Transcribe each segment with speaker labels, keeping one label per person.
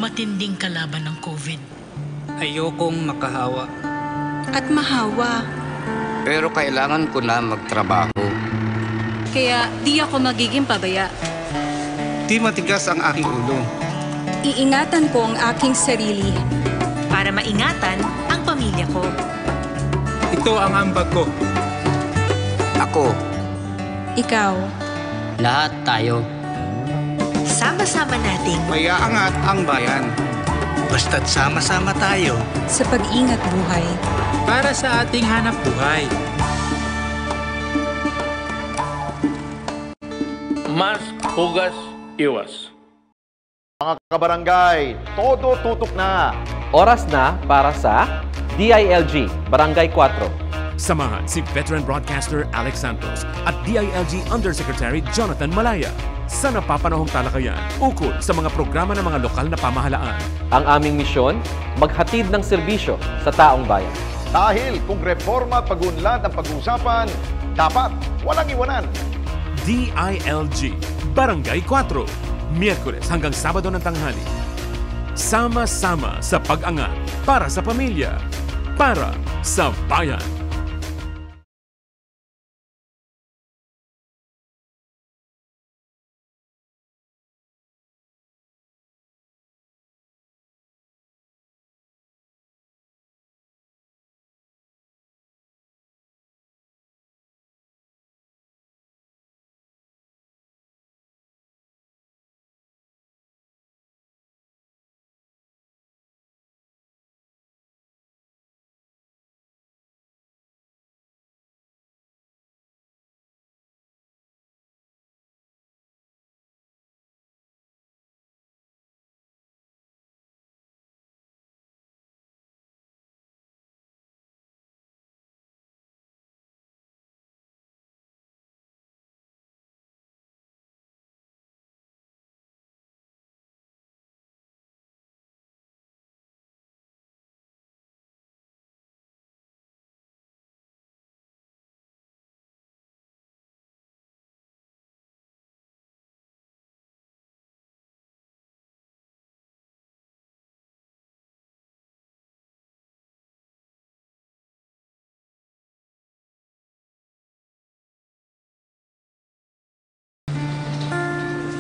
Speaker 1: Matinding kalaban ng COVID.
Speaker 2: Ayokong makahawa.
Speaker 3: At mahawa.
Speaker 4: Pero kailangan ko na magtrabaho.
Speaker 3: Kaya di ako magiging pabaya.
Speaker 2: Di matigas ang aking ulo.
Speaker 3: Iingatan ko ang aking sarili.
Speaker 5: Para maingatan ang pamilya ko.
Speaker 2: Ito ang ambag ko.
Speaker 4: Ako.
Speaker 3: Ikaw.
Speaker 4: Lahat tayo.
Speaker 5: Sama-sama nating
Speaker 2: Mayaangat ang bayan.
Speaker 6: Basta't sama-sama tayo.
Speaker 3: Sa pag-ingat buhay.
Speaker 2: Para sa ating hanap buhay.
Speaker 7: Mask, hugas, iwas.
Speaker 8: Mga kabarangay, todo tutok na.
Speaker 9: Oras na para sa DILG Barangay 4.
Speaker 10: Samahan si veteran broadcaster Alex Santos at DILG Undersecretary Jonathan Malaya sa napapanahong talakayan ukol sa mga programa ng mga lokal na pamahalaan.
Speaker 9: Ang aming misyon, maghatid ng serbisyo sa taong bayan.
Speaker 8: Dahil kung reforma at pag-unlad ang pag-uusapan, dapat walang iwanan.
Speaker 10: DILG Barangay 4, Miyerkules hanggang Sabado ng tanghali. Sama-sama sa pag-angat para sa pamilya, para sa bayan.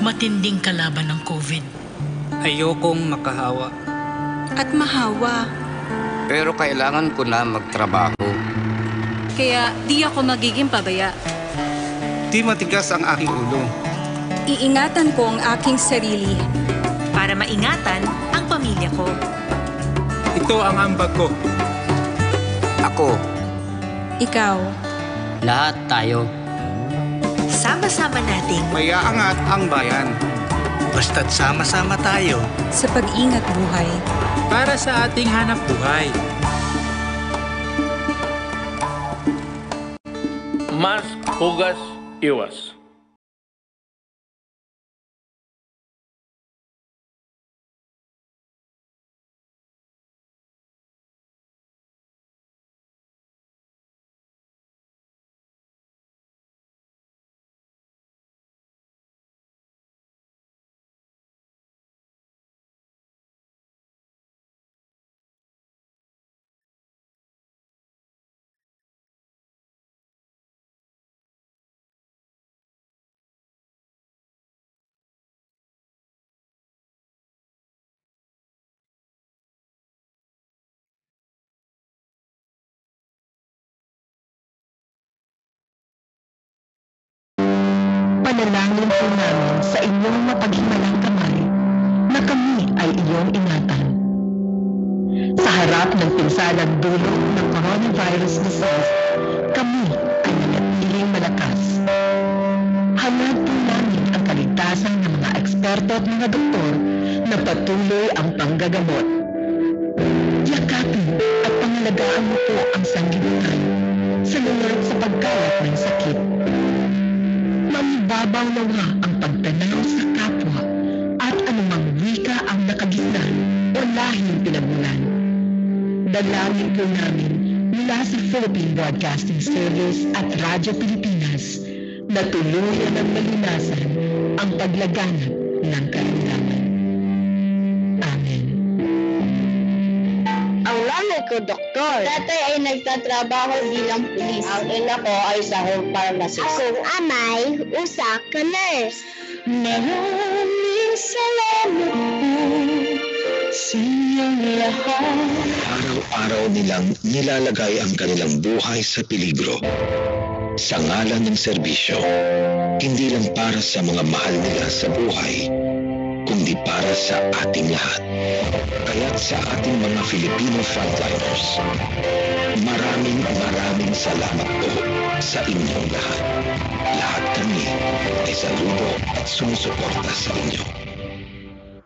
Speaker 1: Matinding kalaban ng COVID.
Speaker 2: Ayokong makahawa.
Speaker 3: At mahawa.
Speaker 4: Pero kailangan ko na magtrabaho.
Speaker 3: Kaya di ako magiging pabaya.
Speaker 2: Di matigas ang aking ulo.
Speaker 3: Iingatan ko ang aking sarili.
Speaker 5: para maingatan ang pamilya ko.
Speaker 2: Ito ang ambag ko.
Speaker 4: Ako.
Speaker 3: Ikaw.
Speaker 4: Lahat tayo.
Speaker 5: Sama-sama nating
Speaker 2: Mayaangat ang bayan.
Speaker 6: Basta't sama-sama tayo.
Speaker 3: Sa pag-ingat buhay.
Speaker 2: Para sa ating hanap buhay.
Speaker 7: Mask, hugas, iwas.
Speaker 11: Panalangin po namin sa inyong mapaghimalang kamay na kami ay iyong ingatan. Sa harap ng pinsalang dulot ng coronavirus disease, kami ay nanatiling malakas. Hangad po namin ang kaligtasan ng mga eksperto at mga doktor na patuloy ang panggagamot. Yakapin at pangalagaan mo po ang sanggunian sa lugar sa pagkalat ng sakit. Mamibabaw nawa ang pagtanaw sa kapwa at anumang wika ang nakagisnan o lahing pinagulan. Dalangin po namin mula sa Philippine Broadcasting Service at Radyo Pilipinas na tuluyan ng malunasan ang paglaganap ng karamdaman. Amen.
Speaker 12: ko doktor. Tatay ay nagtatrabaho bilang pulis. Ang ina ko ay sahong pharmacist. Akong amay, usak ka nurse. Maraming salamat po sa iyong lahat.
Speaker 13: Araw-araw nilang nilalagay ang kanilang buhay sa peligro. Sa ngalan ng serbisyo, hindi lang para sa mga mahal nila sa buhay, kundi para sa ating lahat. Kaya't sa ating mga Filipino frontliners, maraming salamat po sa inyong lahat. Lahat kami ay saludo at sumusuporta sa inyo.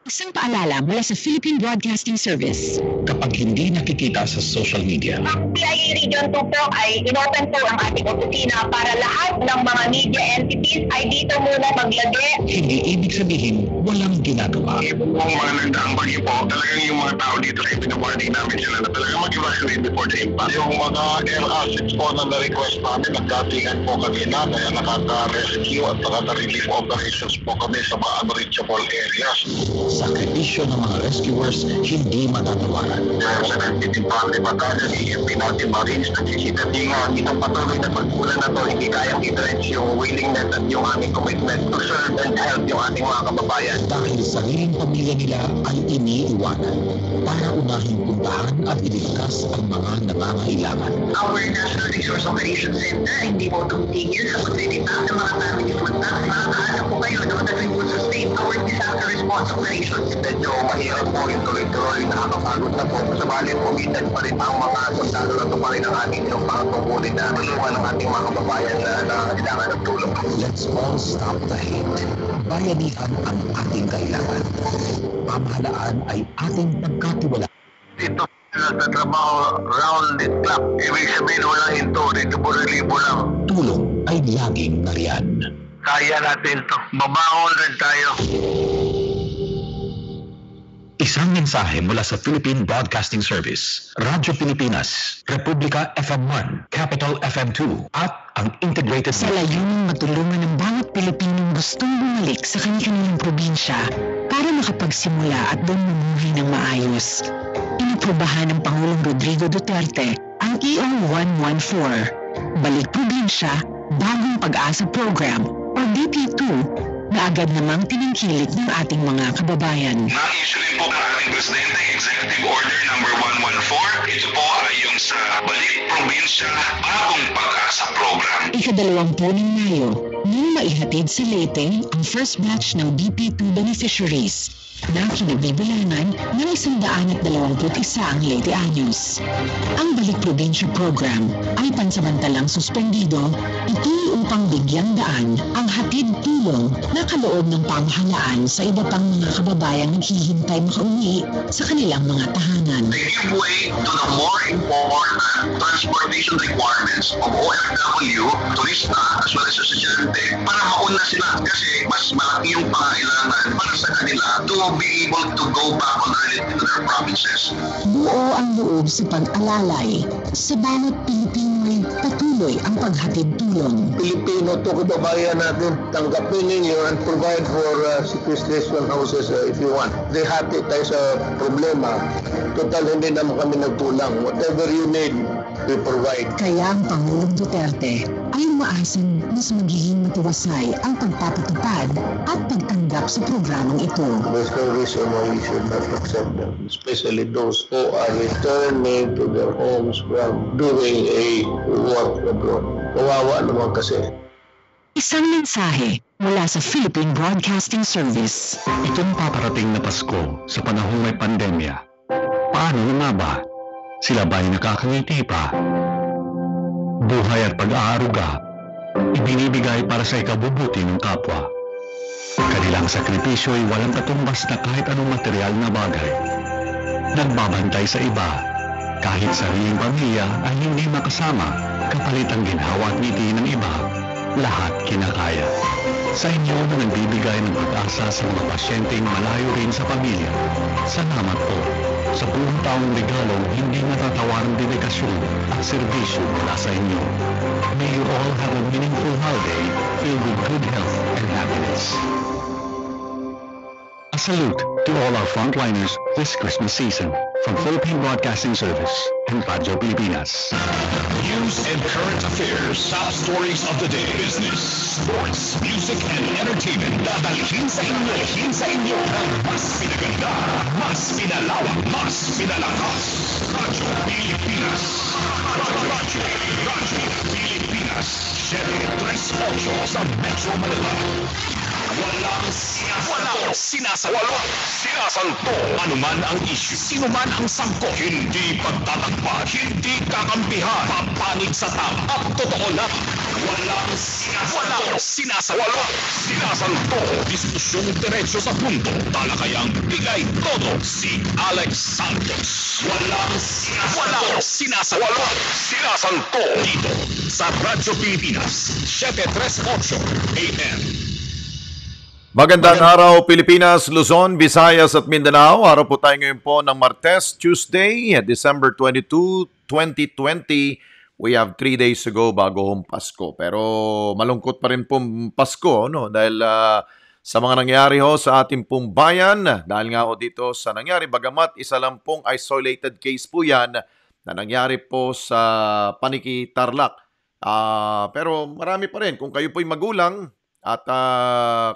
Speaker 11: Isang paalala mula sa Philippine Broadcasting Service.
Speaker 13: Kapag hindi nakikita sa social media,
Speaker 12: Ang PIA Region 2 po ay inopen po ang ating opisina para lahat ng mga media entities ay dito muna maglagay.
Speaker 13: hindi ibig sabihin walang ginagawa.
Speaker 14: Kung mga nagdaang bagyo po, talagang yung mga tao dito ay pinawarning namin sila na talagang mag-evacuate before the impact. Yung mga air assets po na na-request namin, nagdatingan po kami na kaya nakaka-rescue at nakaka-relief operations po kami sa mga unreachable areas.
Speaker 13: Sakripisyo ng mga rescuers hindi matatawaran.
Speaker 14: Sa nagtitimpang batalyon, EMP natin Marines, nagsisitatingan, itong patuloy na pagkulan na to, hindi kayang i-dredge yung willingness at yung aming commitment to serve and help yung ating mga kababayan.
Speaker 13: Dahil sariling pamilya nila ay iniiwanan para unahing puntahan at iligtas ang mga nangangailangan.
Speaker 14: Our National Resource Operations Center hindi po tumitigil sa pagdidikta ng mga families magkakaano po kayo na that we will sustain our disaster response operations. Medyo mahirap po yung tuloy-tuloy, nakakapagod na po. Sabalit pumitan pa rin ang mga sundalo na ito pa rin ang ating yung pangtungkulin na tulungan ng ating mga kababayan na kailangan ng tulong.
Speaker 13: Let's all stop the hate. Bayanihan ang ating kailangan. Pamahalaan ay ating pagkatiwala.
Speaker 14: Ito nagtatrabaho round the clock. Ibig sabihin walang hinto, dito po relibo lang.
Speaker 13: Tulong ay laging nariyan.
Speaker 14: Kaya natin to. Mabangon rin tayo.
Speaker 13: Isang mensahe mula sa Philippine Broadcasting Service, Radyo Pilipinas, Republika FM 1, Capital FM 2, at ang Integrated
Speaker 11: Sa layuning matulungan ng bawat Pilipinong gustong bumalik sa kanilang probinsya para makapagsimula at doon mamuhay ng maayos. Inaprubahan ng Pangulong Rodrigo Duterte ang EO 114, Balik Probinsya, Bagong Pag-asa Program, o BP2, na agad namang tinangkilik ng ating mga kababayan.
Speaker 14: Na-issue rin po ng ating Presidente Executive Order number 114. Ito po ay yung sa Balik Probinsya Bagong Pag-asa Program.
Speaker 11: Ika-20 ng Mayo, nang maihatid sa Leyte ang first batch ng BP2 beneficiaries na kinabibilangan ng 121 ang Leyteanos. Ang Balik Probinsya Program ay pansamantalang suspendido, ito upang bigyang daan ang hatid tulong na kaloob ng pamahalaan sa iba pang mga kababayang naghihintay makauwi sa kanilang mga tahanan.
Speaker 14: They give way to the more important transportation requirements of OFW, turista, as well as estudyante para mauna sila kasi mas malaki yung pangailangan para sa kanila to be able to go back already to their provinces.
Speaker 11: Buo ang loob sa pag-alalay. Sa bawat Pilipino'y patuloy ang paghatid tulong.
Speaker 14: Pilipino to kababayan natin, tanggapin ninyo and provide for sequestration houses if you want. They hati tayo sa problema. Total, hindi naman kami nagtulang. Whatever you need, we provide.
Speaker 11: Kaya ang Pangulong Duterte ay umaasang mas magiging matiwasay ang pagpapatupad at pagtanggap sa programang ito.
Speaker 14: There's no reason why we should not accept them, especially those who are returning to their homes from doing a work abroad. Kawawa naman kasi.
Speaker 11: Isang mensahe mula sa Philippine Broadcasting Service.
Speaker 13: Itong paparating na Pasko sa panahong may pandemya. Paano nga ba? Sila ba'y nakakangiti pa? Buhay at pag-aaruga, ibinibigay para sa ikabubuti ng kapwa. Kanilang sakripisyo ay walang katumbas na kahit anong material na bagay. Nagbabantay sa iba, kahit sariling pamilya ay hindi makasama, kapalit ang ginhawa at ngiti ng iba, lahat kinakaya. Sa inyo na nagbibigay ng pag-asa sa mga pasyenteng malayo rin sa pamilya, salamat po sa buong taong regalong hindi natatawarang dedikasyon at serbisyo mula sa inyo. May you all have a meaningful holiday filled with good health and happiness. Salute to all our frontliners this Christmas season from Philippine Broadcasting Service and Radyo Pilipinas.
Speaker 15: News and current affairs, top stories of the day, business, sports, music, and entertainment. Dadalhin sa inyo ng mas pinaganda, mas pinalawak, mas pinalakas. Radyo Pilipinas. Radyo Pilipinas. 738 sa Metro Manila. Walang sinasanto. Anuman ang issue, sino man ang sangkot, hindi pagtatakpan, hindi kakampihan, papanig sa tama at totoo lang. Walang sinasanto. Diskusyong diretso sa punto, talakayang bigay todo si Alex Santos. Walang sinasanto dito sa Radyo Pilipinas 738 AM.
Speaker 16: Magandang araw Pilipinas, Luzon, Visayas at Mindanao. Araw po tayo ngayon po ng Martes, Tuesday, December 22, 2020. We have 3 days to go bago hong Pasko. Pero malungkot pa rin pong Pasko, no? Dahil sa mga nangyari ho sa ating pong bayan. Dahil nga ho dito sa nangyari, bagamat isa lang pong isolated case po yan na nangyari po sa Paniki, Tarlac. Pero marami pa rin. Kung kayo po'y magulang, at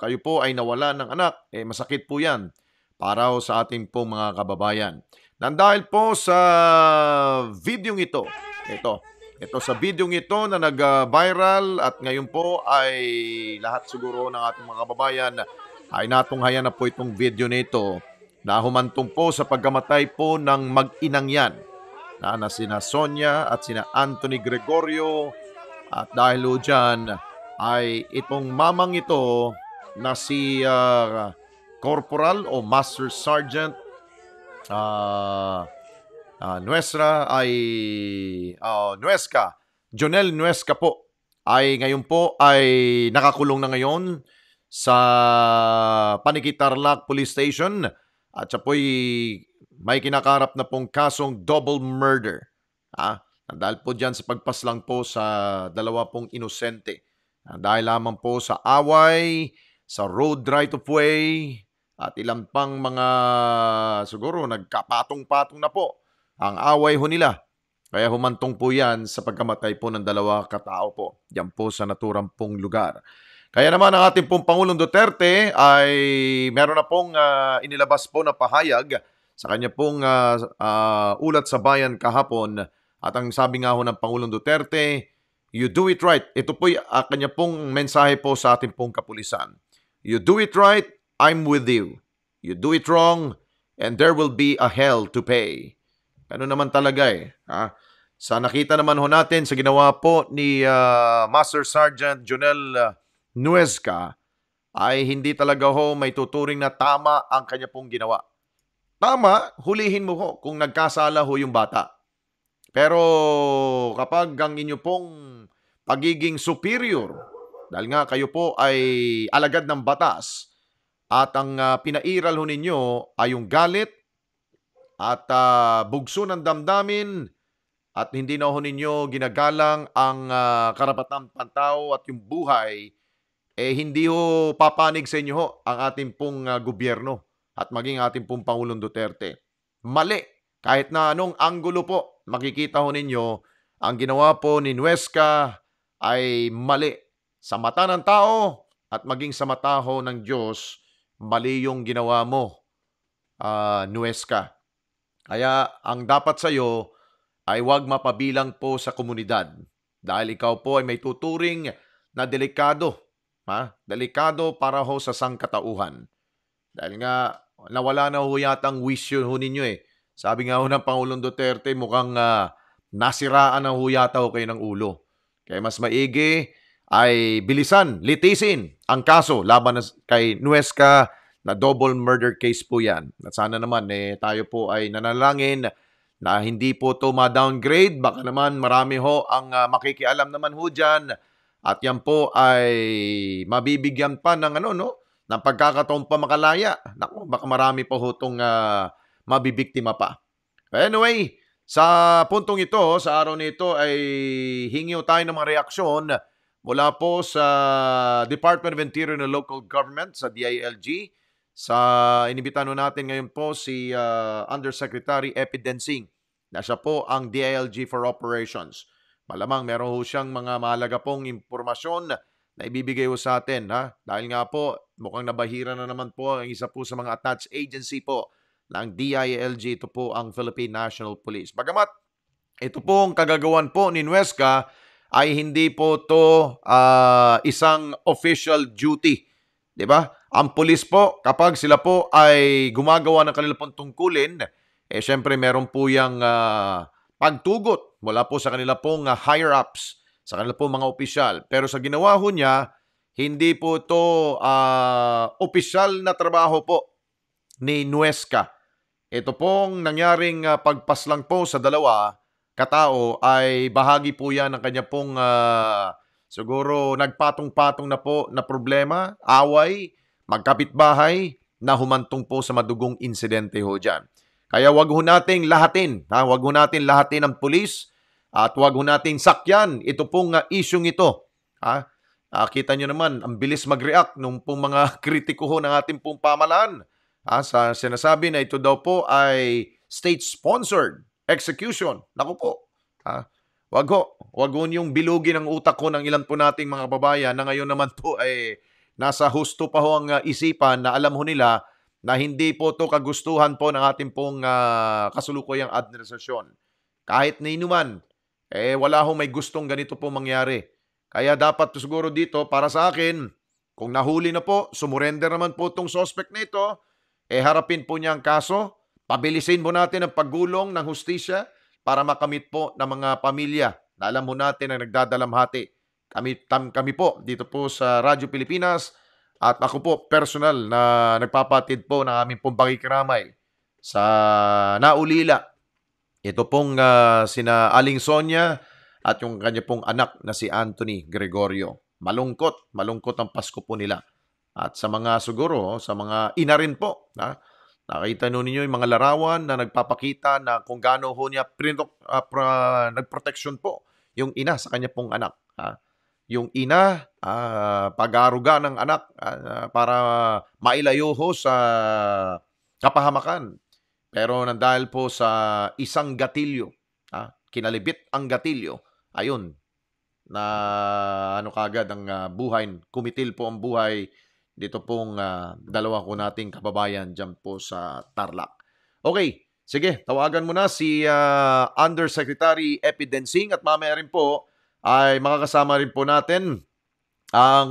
Speaker 16: kayo po ay nawala ng anak, masakit po yan para sa ating pong mga kababayan. Dahil po sa videong ito, ito sa videong ito na nag-viral at ngayon po ay lahat siguro ng ating mga kababayan ay natunghayan na po itong video nito na humantong po sa pagkamatay po ng mag-inang yan na sina Sonia at sina Anthony Gregorio. At dahil o dyan ay itong mamang ito na si Corporal o Master Sergeant Nuesca, Jonel Nuesca po, ay ngayon po ay nakakulong na ngayon sa Paniki, Tarlac Police Station at siya po'y may kinakarap na pong kasong double murder. Dahil po dyan sa pagpaslang po sa dalawa pong inosente. Dahil lamang po sa away, sa road right of way, at ilang pang mga siguro nagkapatong-patong na po ang away ho nila. Kaya humantong po yan sa pagkamatay po ng dalawa katao po. Yan po sa naturang pong lugar. Kaya naman ang ating pong Pangulong Duterte ay meron na pong inilabas po na pahayag sa kanya pong ulat sa bayan kahapon. At ang sabi nga ho ng Pangulong Duterte, you do it right. Ito po kanya pong mensahe po sa ating pong kapulisan. You do it right, I'm with you. You do it wrong, and there will be a hell to pay. Ano naman talaga Sa nakita naman ho natin sa ginawa po ni Master Sergeant Jonel Nuesca, ay hindi talaga ho may tuturing na tama ang kanya pong ginawa. Tama, hulihin mo ho kung nagkasala ho yung bata. Pero kapag ang inyo pong pagiging superior, dahil nga kayo po ay alagad ng batas at ang pinairal ho ninyo ay yung galit at bugso ng damdamin at hindi na ho ninyo ginagalang ang karapatang pantao at yung buhay, hindi ho papanig sa inyo ho ang ating pong gobyerno at maging ating pong Pangulong Duterte. Mali. Kahit na anong anggulo po, makikita ho ninyo, ang ginawa po ni Nuesca ay mali. Sa mata ng tao at maging sa mata ho ng Diyos, mali yung ginawa mo, Nuesca. Kaya ang dapat sa iyo ay huwag mapabilang po sa komunidad. Dahil ikaw po ay may tuturing na delikado. Delikado para ho sa sangkatauhan. Dahil nga, nawala na ho yatang wisyo ho ninyo Sabi nga ho ng Pangulong Duterte, mukhang nasiraan na ho yata ho kayo ng ulo. Kaya mas maigi ay bilisan, litisin ang kaso laban kay Nuesca na double murder case po yan. At sana naman tayo po ay nanalangin na hindi po ito ma-downgrade. Baka naman marami ho ang makikialam naman ho dyan. At yan po ay mabibigyan pa ng ng pagkakataon pa makalaya. Naku, baka marami pa ho itong mabibiktima pa. Anyway, sa puntong ito, sa araw nito ay hingi tayo ng mga reaksyon mula po sa Department of Interior and Local Government, sa DILG, Inimbitahan natin ngayon po si Undersecretary Epi Densing na siya po ang DILG for Operations. Malamang meron ho siyang mga mahalaga pong impormasyon na ibibigay ho sa atin. Dahil nga po, mukhang nabahira na naman po ang isa po sa mga attached agency po ng DILG. Ito po ang Philippine National Police. Bagamat ito pong kagagawan po ni Nuesca ay hindi po to isang official duty. Diba? Ang police po, kapag sila po ay gumagawa ng kanilang pong tungkulin, syempre meron po yung pagtugot mula po sa kanila pong higher-ups, sa kanila pong mga opisyal. Pero sa ginawa ho niya, hindi po ito opisyal na trabaho po ni Nuesca. Ito pong nangyaring pagpaslang po sa dalawa katao ay bahagi po yan ng kanya pong siguro nagpatong-patong na po na problema, away, magkapitbahay na humantong po sa madugong insidente ho dyan. Kaya wag ho nating lahatin, wag ho natin lahatin ang pulis at wag ho nating sakyan ito pong isyung ito. Kita nyo naman, ang bilis mag-react nung pong mga kritiko ho ng ating pong pamahalaan. Sa sinasabi na ito daw po ay state-sponsored execution. Naku po. Wag ho niyong bilugin ang utak ko ng ilan po nating mga babayan na ngayon naman po ay nasa husto pa ho ang isipan na alam ho nila na hindi po to kagustuhan po ng ating pong kasulukuyang administrasyon. Kahit na inuman, wala ho may gustong ganito po mangyari. Kaya dapat siguro dito, para sa akin, kung nahuli na po, sumurrender naman po itong suspect na ito, harapin po niya ang kaso, pabilisin mo natin ang paggulong ng hustisya para makamit po ng mga pamilya na alam mo natin na nagdadalamhati. Kami po dito po sa Radyo Pilipinas at ako po personal na nagpapatid po ng aming pong pakikiramay sa naulila. Ito pong sina Aling Sonia at yung kanya pong anak na si Anthony Gregorio. Malungkot ang Pasko po nila. At sa mga siguro, sa mga ina rin po, nakita ninyo yung mga larawan na nagpapakita na kung gaano ho niya nagproteksyon po yung ina sa kanya pong anak. Yung ina, pag-aaruga ng anak para mailayo ho sa kapahamakan. Pero dahil po sa isang gatilyo, kinalibit ang gatilyo, ayun, na kagad ang buhay, kumitil po ang buhay dito pong dalawa ko nating kababayan dyan po sa Tarlac. Okay, sige, tawagan mo na si Undersecretary Epi Densing at mamaya rin po ay makakasama rin po natin ang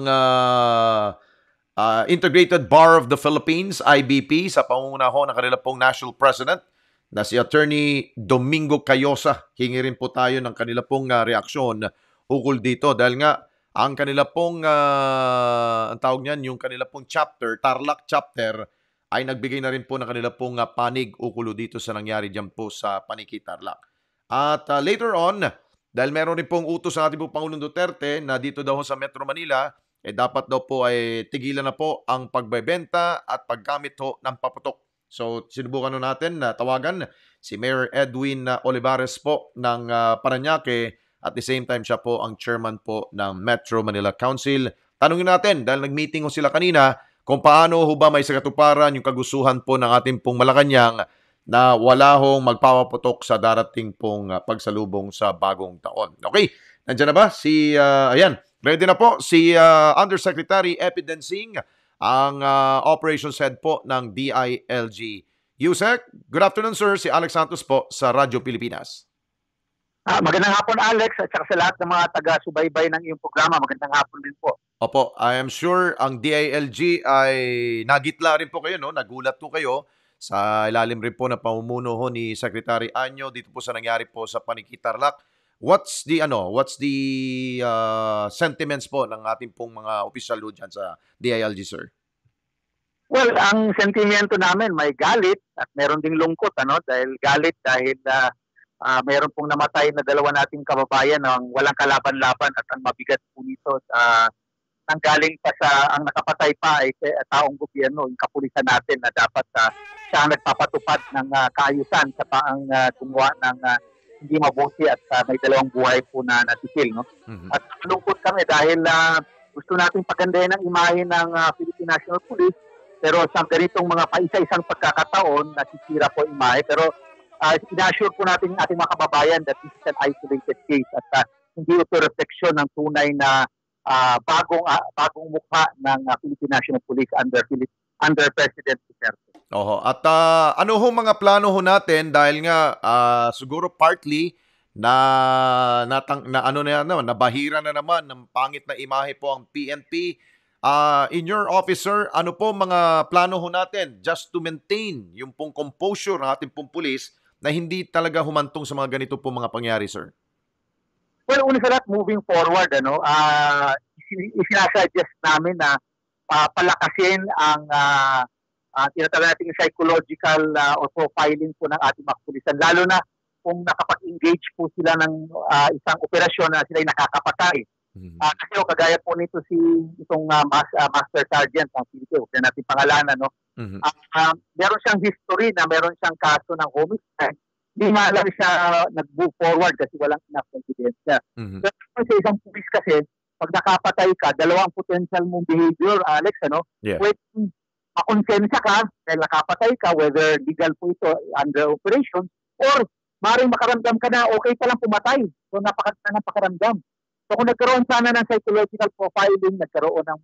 Speaker 16: Integrated Bar of the Philippines, IBP, sa pangunguna ho ng kanila pong National President na si Attorney Domingo Cayosa. Hingi rin po tayo ng kanila pong reaksyon ukol dito dahil nga ang kanila pong, ang tawag niyan, yung kanila pong chapter, Tarlac chapter, ay nagbigay na rin po ng kanila pong panig ukol dito sa nangyari dyan po sa Paniki Tarlac. At later on, dahil meron rin pong utos sa ating po Pangulong Duterte na dito daw sa Metro Manila, dapat daw po ay tigilan na po ang pagbebenta at paggamit ho ng paputok. So, sinubukan natin na tawagan si Mayor Edwin Olivares po ng Parañaque. At the same time, siya po ang chairman po ng Metro Manila Council. Tanungin natin, dahil nag-meeting ho sila kanina, kung paano ho ba may sakatuparan yung kagustuhan po ng ating pong Malacanang na wala hong magpapaputok sa darating pong pagsalubong sa bagong taon. Okay, nandiyan na ba? Ayan, ready na po si Undersecretary Epi Densing, ang Operations Head po ng DILG. Yusek, good afternoon sir, si Alex Santos po sa Radyo Pilipinas.
Speaker 17: Magandang hapon Alex at saka sa lahat ng mga taga-subaybay ng iyong programa. Magandang hapon din po.
Speaker 16: Opo, I am sure ang DILG ay nagitla rin po kayo, no? Nagulat po kayo sa ilalim rin po na pamumuno ho ni Secretary Anyo dito po sa nangyari po sa Paniki Tarlac. What's the sentiments po ng ating pong mga opisyal dyan sa DILG, sir?
Speaker 17: Well, ang sentimento namin may galit at meron ding lungkot, dahil galit dahil meron pong namatay na dalawa nating kababayan ng walang kalaban-laban at ang mabigat po nito nanggaling pa sa ang nakapatay pa ay taong gobyerno, yung kapulisan natin na dapat siya ang nagpapatupad ng kaayusan sa paang gumawa ng hindi mabuti at may dalawang buhay po na natisil. No? Mm-hmm. At malungkot kami dahil gusto natin pagandahin ang imahe ng Philippine National Police Pero sa ganitong mga paisa-isang pagkakataon, nasisira po yung imahe. Pero ina-assure po natin ating mga kababayan that this is an isolated case at hindi ito refleksyon ng tunay na bagong mukha ng Philippine National Police under President Duterte.
Speaker 16: Oho. At ano ho mga plano ho natin dahil nga siguro partly nabahira na naman ng pangit na imahe po ang PNP. In your officer, ano po mga plano ho natin just to maintain yung pong composure ng ating pong pulis na hindi talaga humantong sa mga ganito po mga pangyari, sir?
Speaker 17: Well, una sa lahat, moving forward, isinasuggest namin na palakasin ang tinatawag natin psychological o profiling po ng ating mga pulisan, lalo na kung nakapag-engage po sila ng isang operasyon na sila ay nakakapatay. Kasi kagaya po nito itong Master Sergeant ng PDP, huwag na natin pangalanan, no? Meron siyang history na meron siyang kaso ng homicide. Hindi nga lang siya nag-move forward kasi walang enough evidence niya. Pero sa isang pulis kasi, pag nakapatay ka, dalawang potential mong behavior, Alex, Pwede makonsensya ka dahil nakapatay ka, whether legal po ito under operation, or maaaring makaramdam ka na okay ka lang pumatay. So napakaganda ng pakaramdam. So kung nagkaroon sana ng psychological profiling, nagkaroon ng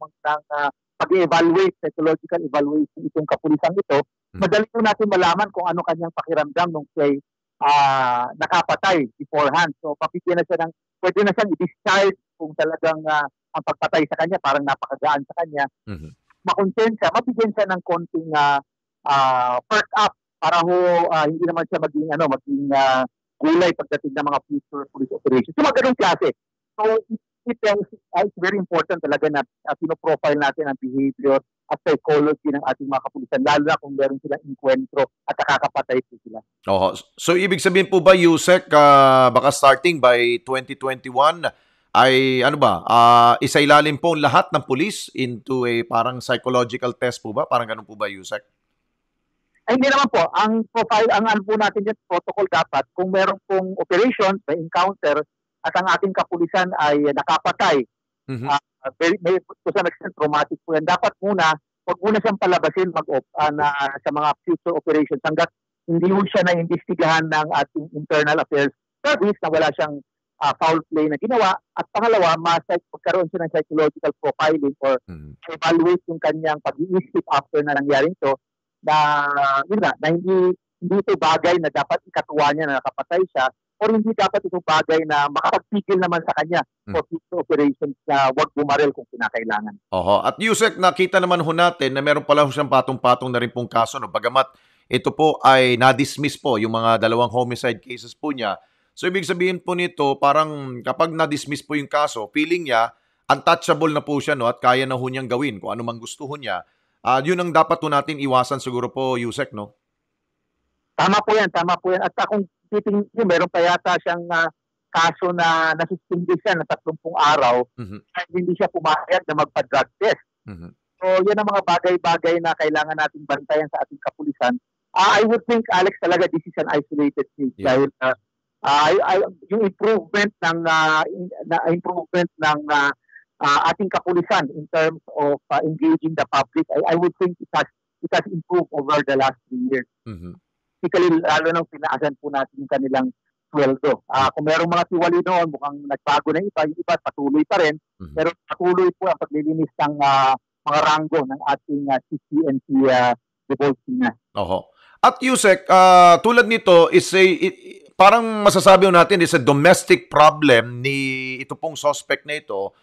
Speaker 17: pag-evaluate, psychological evaluation itong kapulisan ito, madali po natin malaman kung ano kanyang pakiramdam nung siya'y nakapatay beforehand. So papigyan na siya pwede na siyang i-discharge kung talagang ang pagpatay sa kanya parang napakagaan sa kanya. Makonsensya, mabigyan siya ng konting perk up para hindi naman siya maging gulay pagdating ng mga future police operations. So mga ganung klase. So, it's very important talaga na pinoprofile natin ang behavior at psychology ng ating mga kapulisan, lalo na kung meron silang enkwentro at nakakapatay po sila.
Speaker 16: So, ibig sabihin po ba, Yusek, baka starting by 2021, ay isailalim po lahat ng pulis into a parang psychological test po ba? Parang ganun po ba, Yusek?
Speaker 17: Ay, hindi naman po. Ang profile, ang ano po natin yung protocol dapat, kung meron pong operations, may encounter, at ang ating kapulisan ay nakapatay, to some extent traumatic po yan. Dapat huwag muna siyang palabasin sa mga future operations hanggat hindi mo siya na-imbestigahan ng ating internal affairs service na wala siyang foul play na ginawa. At pangalawa, magkaroon siya ng psychological profiling or evaluate yung kanyang pag-iisip after na nangyari ito na hindi ito bagay na dapat ikatuwa niya na nakapatay siya, or hindi dapat itong bagay na makapagpigil naman sa kanya for future operations na wag bumaril kung kinakailangan.
Speaker 16: At Yusek, nakita naman ho natin na meron pala siyang patong-patong na rin pong kaso. Bagamat ito po ay na-dismiss po yung mga dalawang homicide cases po niya. So ibig sabihin po nito, parang kapag na-dismiss po yung kaso, feeling niya, untouchable na po siya at kaya na ho niyang gawin kung ano mang gusto ho niya. Yun ang dapat po natin iwasan siguro po, Yusek, no?
Speaker 17: Tama po yan. At kung titingin niyo, meron pa yata siyang kaso na nasuspindi siya na 30 araw at hindi siya pumayag na magpa-drug test. So yan ang mga bagay-bagay na kailangan natin bantayan sa ating kapulisan. I would think, Alex, talaga this is an isolated case dahil yung improvement ng ating kapulisan in terms of engaging the public, I would think it has improved over the last 3 years. Particularly, lalo nang pinaasan po natin yung kanilang sweldo. Kung merong mga tiwali noon, mukhang nagbago na yung iba patuloy pa rin, pero patuloy po ang paglilinis ng mga ranggo ng ating CCNP Devolpina.
Speaker 16: At Yusek, tulad nito, parang masasabi natin is a domestic problem ni ito pong suspect na ito.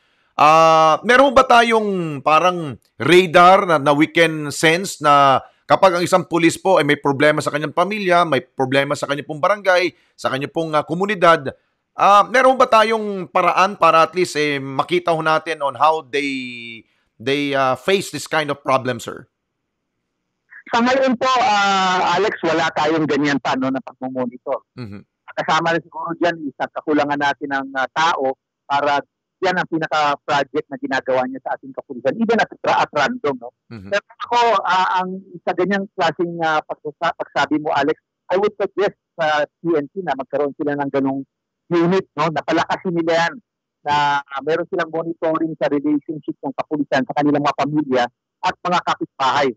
Speaker 16: Meron ba tayong parang radar na we can sense na kapag ang isang pulis po ay may problema sa kanyang pamilya, may problema sa kanyang pong barangay, sa kanyang pong komunidad, meron ba tayong paraan para at least makita ho natin on how they face this kind of problem, sir?
Speaker 17: Sa ngayon po, Alex, wala tayong ganyan pa na pagmumonitor. Kasama na siguro dyan, kakulangan natin ng tao para yan ang pinaka-project na ginagawa niya sa ating kapulisan, even at random. Pero ako, ang sa ganyang klaseng pagsabi mo, Alex, I would suggest sa PNP na magkaroon sila ng ganong unit, napalakasin nila yan, na meron silang monitoring sa relationship ng kapulisan sa kanilang mga pamilya at mga kapitbahay.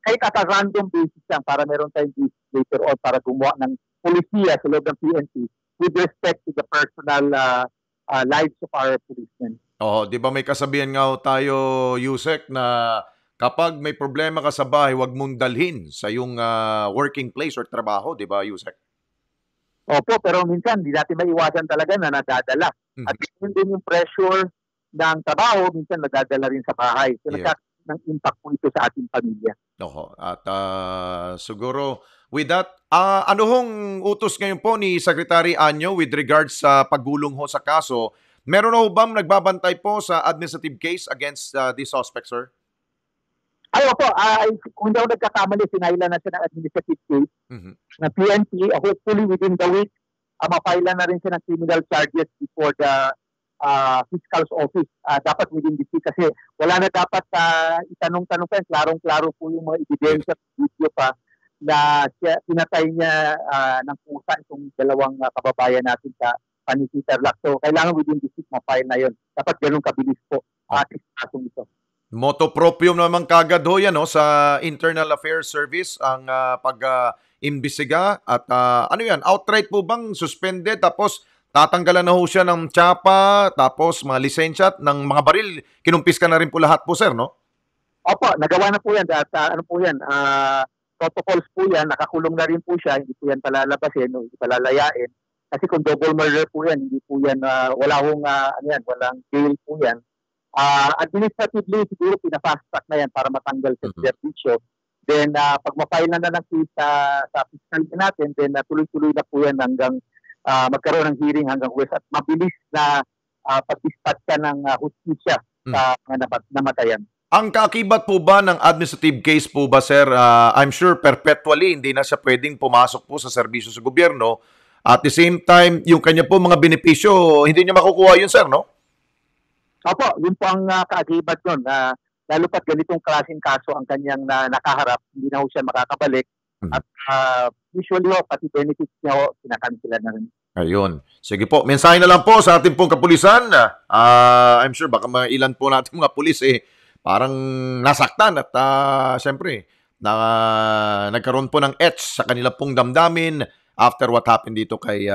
Speaker 17: Kahit at a random basis lang para meron tayong basis later on para gumawa ng polisiya sa loob ng PNP with respect to the personal lives of our policemen.
Speaker 16: Di ba may kasabihan nga tayo, Yusek, na kapag may problema ka sa bahay, huwag mong dalhin sa yung working place or trabaho, di ba, Yusek?
Speaker 17: Opo, pero minsan hindi natin maiwasan talaga na nadadala. At yun din yung pressure ng trabaho, minsan nadadala rin sa bahay. So nagkakaroon ng impact po ito sa ating pamilya.
Speaker 16: At siguro, with that, ano hong utos ngayon po ni Secretary Anyo with regards sa paggulong ho sa kaso? Meron na ho bang nagbabantay po sa administrative case against this suspect, sir?
Speaker 17: Ay, opo. Kung hindi ako nagkakamali, sinailan na siya ng administrative case na PNP. Hopefully, within the week, mapailan na rin siya ng criminal charges before the fiscal's office. Dapat within this week kasi wala na dapat itanong-tanong pa. Klarong-klaro po yung mga ebidensya video pa na pinatay niya ng pusa itong dalawang kababayan natin sa Panikitarlac. So, kailangan within this week mapail na yun. Dapat ganun kabilis po ating kasong ito.
Speaker 16: Moto proprio naman kagad ho yan sa Internal Affairs Service ang pag-imbestiga at ano yan, outright po bang suspended tapos tatanggalan na ho siya ng tsapa, tapos mga lisensya ng mga baril. Kinumpis ka na rin po lahat po, sir, no?
Speaker 17: Opo, nagawa na po yan. At ano po yan, protocols po yan, nakakulong na rin po siya, hindi po yan palalabasin, hindi palalayain. Kasi kung double murder po yan, hindi po yan, walang bail po yan. Administratively, siguro pinafast track na yan para matanggal sa servisyo. Then, pag mapile na ng case sa fiscal natin, then tuloy-tuloy na po yan hanggang magkaroon ng hearing hanggang West at mabilis na pag-dispatch ka ng hustisya sa mga namatayan.
Speaker 16: Ang kaakibat po ba ng administrative case po ba, sir? I'm sure perpetually hindi na siya pwedeng pumasok po sa serbisyo sa gobyerno. At the same time, yung kanya po mga benepisyo, hindi niya makukuha yun, sir, no?
Speaker 17: Opo, yun po ang kaakibat nun. Lalo pat ganitong klaseng kaso ang kanyang nakaharap, hindi na ho siya makakabalik. At usually pati benefits niya kinakansila na rin.
Speaker 16: Ayun. Sige po. Mensahe na lang po sa ating pong kapulisan. I'm sure baka ilan po natin mga pulis parang nasaktan at syempre nagkaroon po ng etch sa kanila pong damdamin after what happened dito kay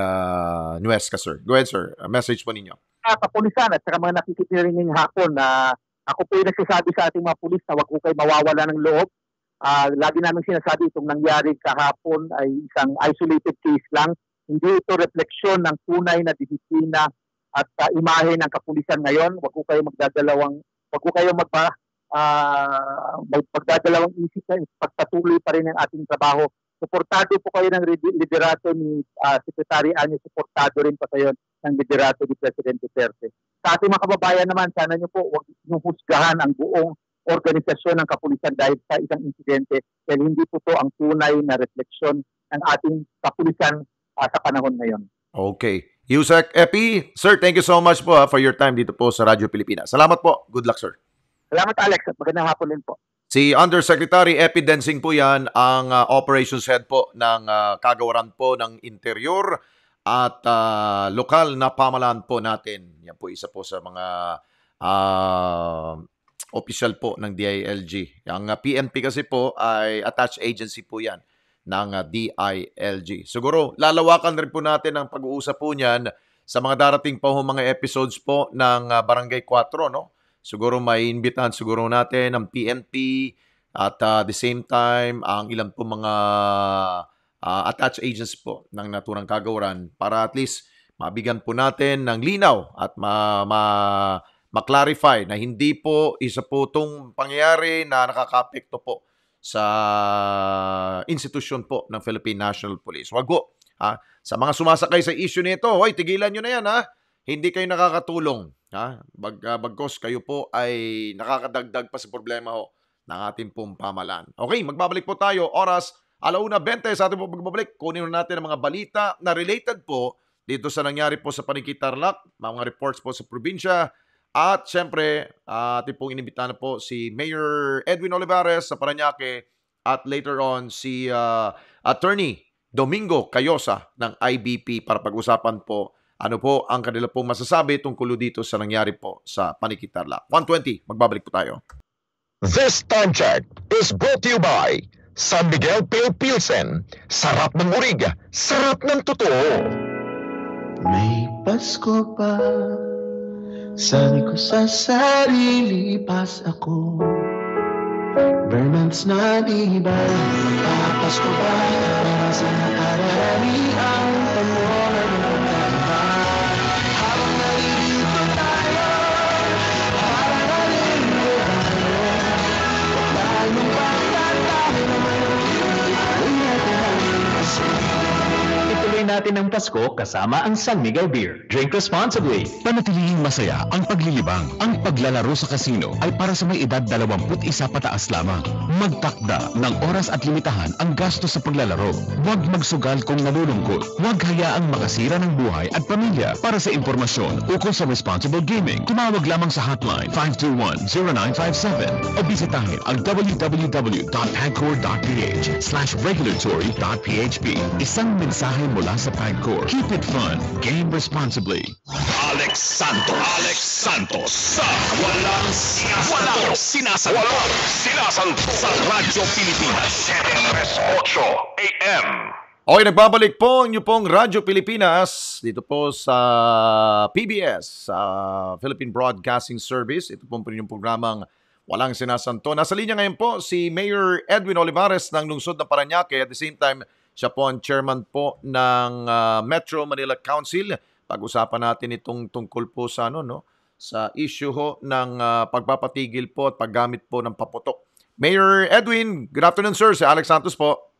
Speaker 16: Nuesca, sir. Go ahead, sir. Message po ninyo.
Speaker 17: Kapulisan at saka mga nakikinig ngayong hapon na ako po yung nagsasabi sa ating mga pulis na wag po kayo mawawala ng loob. Lagi namin sinasabi itong nangyari kahapon ay isang isolated case lang. Hindi ito refleksyon ng tunay na disiplina at imahe ng kapulisan ngayon. Wag ko kayo magdadalawang isip na pagpatuloy pa rin ang ating trabaho. Suportado po kayo ng liderato ni Secretary Anyo, suportado rin pa kayo ng liderato ni President Duterte. Sa ating mga kababayan naman, sana nyo po huwag nyo husgahan ang buong organisasyon ng kapulisan dahil sa isang insidente dahil hindi po ito ang tunay na refleksyon ng ating kapulisan sa panahon ngayon.
Speaker 16: Okay. Yusek Epi, sir, thank you so much po for your time dito po sa Radyo Pilipinas. Salamat po. Good luck, sir.
Speaker 17: Salamat, Alex, at magandang hapon din po.
Speaker 16: Si Undersecretary Epi Densing po yan, ang operations head po ng kagawaran po ng interior at lokal na pamahalaan po natin. Yan po isa po sa mga official po ng DILG. Ang PNP kasi po ay attached agency po yan ng DILG. Siguro lalawakan rin po natin ang pag-uusap po niyan sa mga darating pa mga episodes po ng Barangay 4, no? Siguro may imbitahan siguro natin ang PNP at the same time ang ilang po mga attached agents po ng naturang kagawaran para at least mabigyan po natin ng linaw at ma-clarify na hindi po isa po itong pangyayari na nakaka-apekto po sa institusyon po ng Philippine National Police. Wag po. Sa mga sumasakay sa issue nito, hoy, tigilan nyo na yan, ha? Hindi kayo nakakatulong. Bagkos kayo po ay nakakadagdag pa sa problema ho ng ating pong pamahalaan. Okay, magbabalik po tayo. Oras, 1:20 sa ating pong pagbabalik. Kunin natin ang mga balita na related po dito sa nangyari po sa Panikitarlac, mga reports po sa probinsya. At syempre, ating pong inimbitahan na po si Mayor Edwin Olivares sa Parañaque at later on si Attorney Domingo Cayosa ng IBP para pag-usapan po ano po ang kanila pong masasabi tungkol dito sa nangyari po sa Panikitarlac. 1:20, magbabalik po tayo.
Speaker 15: This time check is brought to you by San Miguel Pale Pilsen. Sarap ng urig, sarap ng totoo.
Speaker 18: May Pasko pa, sabi ko sa sarili, pas ako. Bernards na diba, magpapasko ba, para sa nakararami ang pangunan ng pagkakaba. Habang nalilito tayo, hararanin mo tayo. Huwag lalong pagkatahin naman ang ituloy natin ang Pasko. Ituloy natin ang Pasko kasama ang San Miguel Beer. Drink responsibly.
Speaker 15: Panatilihing masaya ang paglilibang. Ang paglalaro sa kasino ay para sa may edad 21 pataas lamang. Magtakda ng oras at limitahan ang gastos sa paglalaro. Huwag magsugal kung nalulungkot. Huwag hayaang makasira ng buhay at pamilya. Para sa impormasyon ukol sa responsible gaming, tumawag lamang sa hotline 521-0957 o bisitahin ang www.pagcor.ph/regulatory.php. Isang mensahe mula sa Pagcor. Keep it fun. Game responsibly. Alex Santos sa Walang Sinasanto sa Radyo Pilipinas 738 AM.
Speaker 16: Okay, nagbabalik po ang inyo pong Radyo Pilipinas dito po sa PBS, sa Philippine Broadcasting Service. Ito po yung programang Walang Sinasanto. Nasa linya ngayon po si Mayor Edwin Olivares ng lungsod ng Parañaque. At the same time, siya po ang chairman po ng Metro Manila Council. Pag-usapan natin itong tungkol po sa sa issue ho ng pagpapatigil po at paggamit po ng paputok. Mayor Edwin, good afternoon sir. Si Alex Santos po.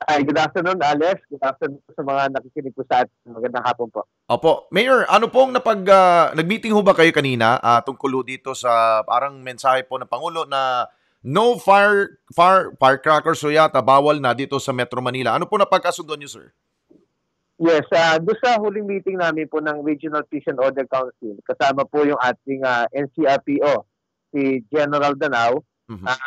Speaker 17: Ay, good afternoon, Alex. Good afternoon sa mga nakikinig po sa atin. Magandang hapon po.
Speaker 16: Opo. Mayor, ano pong nag-meeting ho ba kayo kanina tungkol dito sa parang mensahe po ng Pangulo na no firecrackers o yata bawal na dito sa Metro Manila. Ano po napagkasundo niyo, sir?
Speaker 17: Yes, doon sa huling meeting namin po ng Regional Peace and Order Council, kasama po yung ating NCRPO, si General Danao.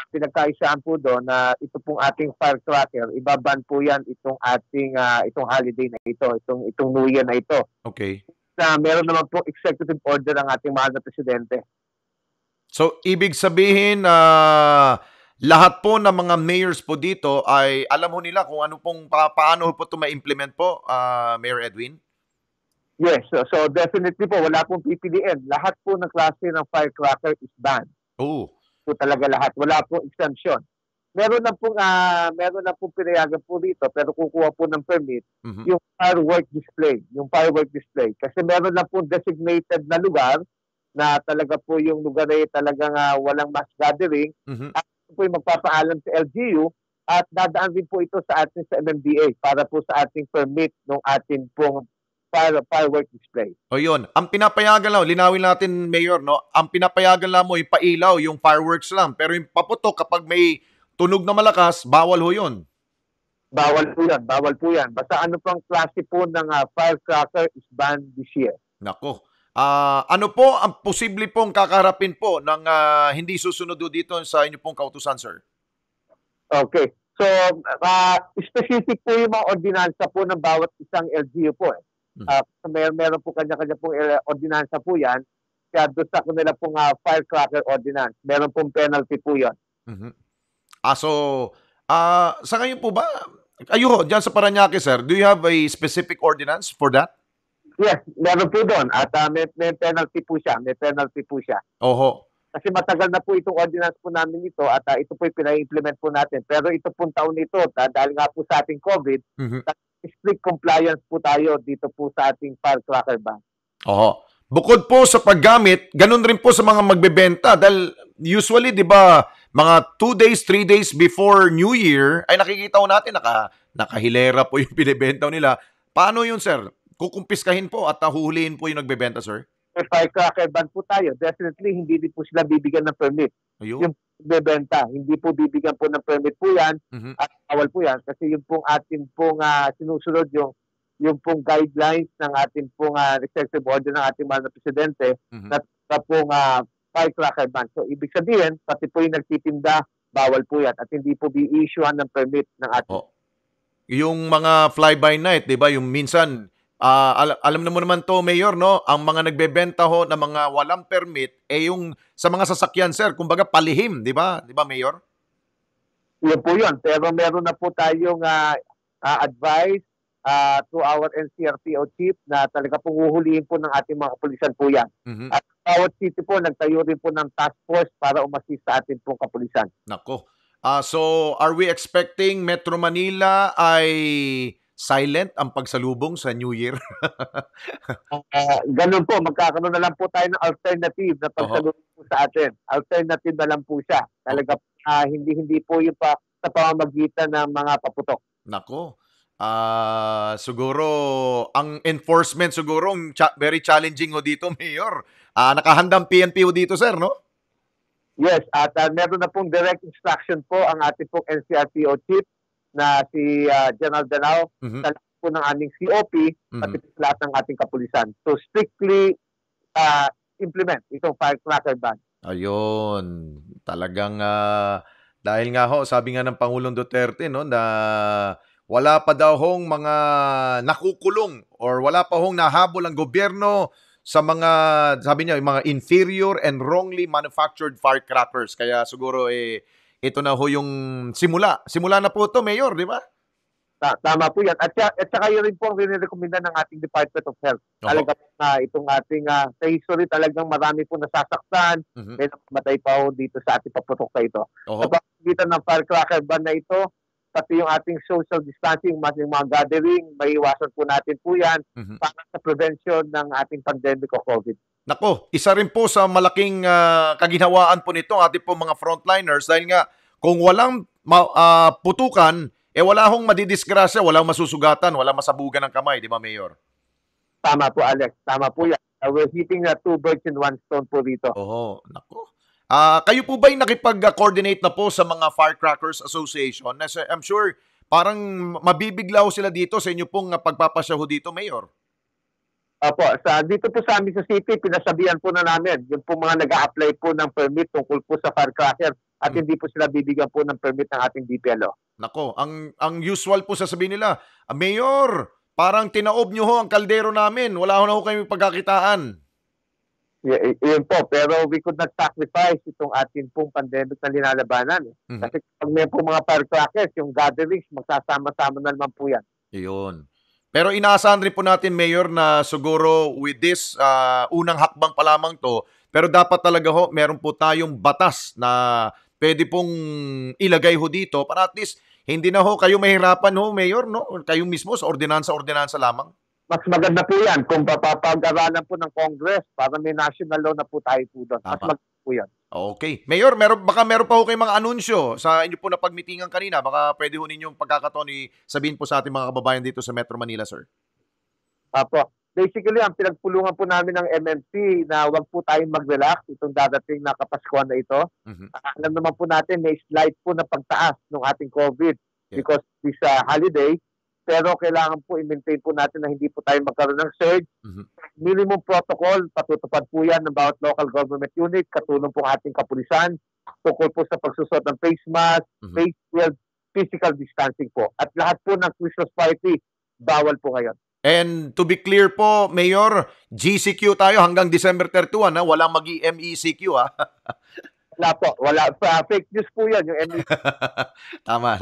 Speaker 17: Pinagkaisahan po doon na ito pong ating firecracker, ibaban po yan itong ating itong holiday na ito, itong New Year na ito.
Speaker 16: Okay.
Speaker 17: Meron naman po executive order ang ating mahal na presidente.
Speaker 16: So, ibig sabihin, lahat po ng mga mayors po dito ay alam ho nila kung ano pong paano po ito ma-implement po, Mayor Edwin?
Speaker 17: Yes, so definitely po, wala pong PPDN. Lahat po ng klase ng firecracker is banned.
Speaker 16: Oo.
Speaker 17: Po talaga lahat. Wala pong exemption. Meron na pong pinayagan po dito pero kukuha po ng permit yung firework display. Kasi meron na pong designated na lugar na talaga po yung lugar ay talagang walang mass gathering. At po yung magpapaalam sa LGU at dadaan din po ito sa ating sa MMDA para po sa ating permit ng ating pong firework display.
Speaker 16: O yun, ang pinapayagan lang, linawin natin, Mayor, no? Ang pinapayagan lang mo, yung pailaw, yung fireworks lang. Pero yung paputok, kapag may tunog na malakas, bawal ho yun.
Speaker 17: Bawal po yan. Basta ano pang klase po ng firecracker is banned this year.
Speaker 16: Nako. Ano po ang posible pong kakarapin po ng hindi susunod dito sa inyo pong kautusan, sir?
Speaker 17: Okay. So, specific po yung mga ordinansa po ng bawat isang LGU po. Meron po kanya-kanya pong ordinansa po yan. Kaya doon sa kanila pong firecracker ordinance, meron pong penalty po yan.
Speaker 16: Sa ngayon po ba, kayo dyan sa Parañaque, sir, do you have a specific ordinance for that?
Speaker 17: Yes, meron po doon. At may penalty po siya.
Speaker 16: Oho.
Speaker 17: Kasi matagal na po itong ordinance po namin ito at ito po yung pina-implement po natin. Pero ito pong taon nito, dahil nga po sa ating COVID, strict compliance po tayo dito po sa ating firecracker ban.
Speaker 16: Oho. Bukod po sa paggamit, ganun rin po sa mga magbebenta. Dahil usually, di ba, mga 2 days, 3 days before New Year, ay nakikita ko natin, nakahilera po yung binibenta nila. Paano yun, sir? Kukumpiskahin po at huhulihin po yung nagbebenta, sir?
Speaker 17: May firecracker ban po tayo. Definitely, hindi din po sila bibigyan ng permit. Yung bebenta, hindi po bibigyan po ng permit po yan at bawal po yan kasi yung pong ating pong sinusunod yung pong guidelines ng ating pong executive order ng ating mahal na presidente na pong firecracker ban. So, ibig sabihin, pati po yung nagtitinda, bawal po yan at hindi po bi-issuean ng permit ng ating.
Speaker 16: Yung mga fly-by-night, di ba? Yung minsan, Alam na mo naman to, Mayor, no? Ang mga nagbebenta ho ng mga walang permit, yung sa mga sasakyan, sir, kumbaga palihim, di ba? Di ba, Mayor?
Speaker 17: Yun po yun. Pero meron na po tayong advice to our NCRPO chief na talaga pong uhulihin po ng ating mga kapulisan po yan. At bawat city po, nagtayo rin po ng task force para umassist sa ating pong kapulisan.
Speaker 16: Nako. So, are we expecting Metro Manila ay silent ang pagsalubong sa New Year?
Speaker 17: Ganun po, magkakaroon na lang po tayo ng alternative na pagsalubong po sa atin. Alternative na lang po siya. Talaga hindi po yung sa pamamagitan ng mga paputok.
Speaker 16: Nako. Siguro ang enforcement siguro very challenging ho dito, Mayor. Nakahandang PNP ho dito, sir, no?
Speaker 17: Yes, at meron na pong direct instruction po ang ating pong NCRPO chief na si General Danao sa lahat po ng aming COP at sa lahat ng ating kapulisan. So strictly implement itong firecracker ban.
Speaker 16: Ayun. Talagang dahil nga ho, sabi nga ng Pangulong Duterte, no, na wala pa daw hong mga nakukulong or wala pa hong nahabol ang gobyerno sa mga, sabi niya, yung mga inferior and wrongly manufactured firecrackers. Kaya siguro ito na ho yung simula. Simula na po ito, Mayor, di ba?
Speaker 17: Tama po yan. At saka yun rin po ang rin-recommenda ng ating Department of Health. Talaga na itong ating sa history talagang marami po nasasaktan. May namatay pa ho dito sa ating paputok na ito. Sa pagpagitan ng firecracker ban na ito, pati yung ating social distancing, yung mga gathering, maiiwasan po natin po yan para sa prevention ng ating pandemic o COVID.
Speaker 16: Nako, isa rin po sa malaking kaginhawaan po nito ating po mga frontliners dahil nga kung walang putukan, wala hong madidisgrasya, walang masusugatan, walang masabugan ng kamay, di ba, Mayor?
Speaker 17: Tama po, Alex. Tama po yan. We're hitting 2 birds in 1 stone po dito.
Speaker 16: Nako. Kayo po ba yung nakipag-coordinate na po sa mga Firecrackers Association? I'm sure parang mabibiglaw sila dito sa inyo pong pagpapasyaho dito, Mayor.
Speaker 17: Opo, dito po sa amin sa city, pinasabihan po na namin yung po mga nag-a-apply po ng permit tungkol po sa firecracker at hindi po sila bibigyan po ng permit ng ating DPLO.
Speaker 16: Nako, ang usual po sasabihin nila, Mayor, parang tinaob nyo ho ang kaldero namin, wala ho na ho kayong pagkakitaan.
Speaker 17: Yun po, pero we could not sacrifice itong ating pong pandemic na linalabanan. Kasi pag may po mga firecrackers, yung gatherings, magsasama-sama na naman po yan.
Speaker 16: Yun. Pero inaasahan rin po natin, Mayor, na siguro with this unang hakbang pa lamang to, pero dapat talaga ho, meron po tayong batas na pwede pong ilagay ho dito para at least hindi na ho kayo mahirapan ho, Mayor, no? Kayo mismo sa ordinansa lamang.
Speaker 17: Mas maganda po yan kung papapag-aralan po ng Congress para may national law na po tayo po doon. Mas maganda po yan.
Speaker 16: Okay. Mayor, baka meron pa ho kayong mga anunsyo sa inyo po na pagmitingan kanina. Baka pwede ho ninyong pagkakataon sabihin po sa ating mga kababayan dito sa Metro Manila, sir.
Speaker 17: Apo. Basically, ang pinagpulungan po namin ng MMC na wag po tayong mag-relax itong dadating na Kapaskuhan na ito. Alam naman po natin, may slight po na pagtaas ng ating COVID because this holiday. Pero kailangan po i-maintain po natin na hindi po tayo magkaroon ng surge. Minimum protocol, patutupad po yan ng bawat local government unit, katulong po ating kapulisan, tungkol po sa pagsusot ng face mask, face shield, physical distancing po. At lahat po ng Christmas party, bawal po ngayon.
Speaker 16: And to be clear po, Mayor, GCQ tayo hanggang December 31, walang mag-MECQ, ha?
Speaker 17: Wala po. Wala. Fake news po yan, yung MECQ.
Speaker 16: Tama.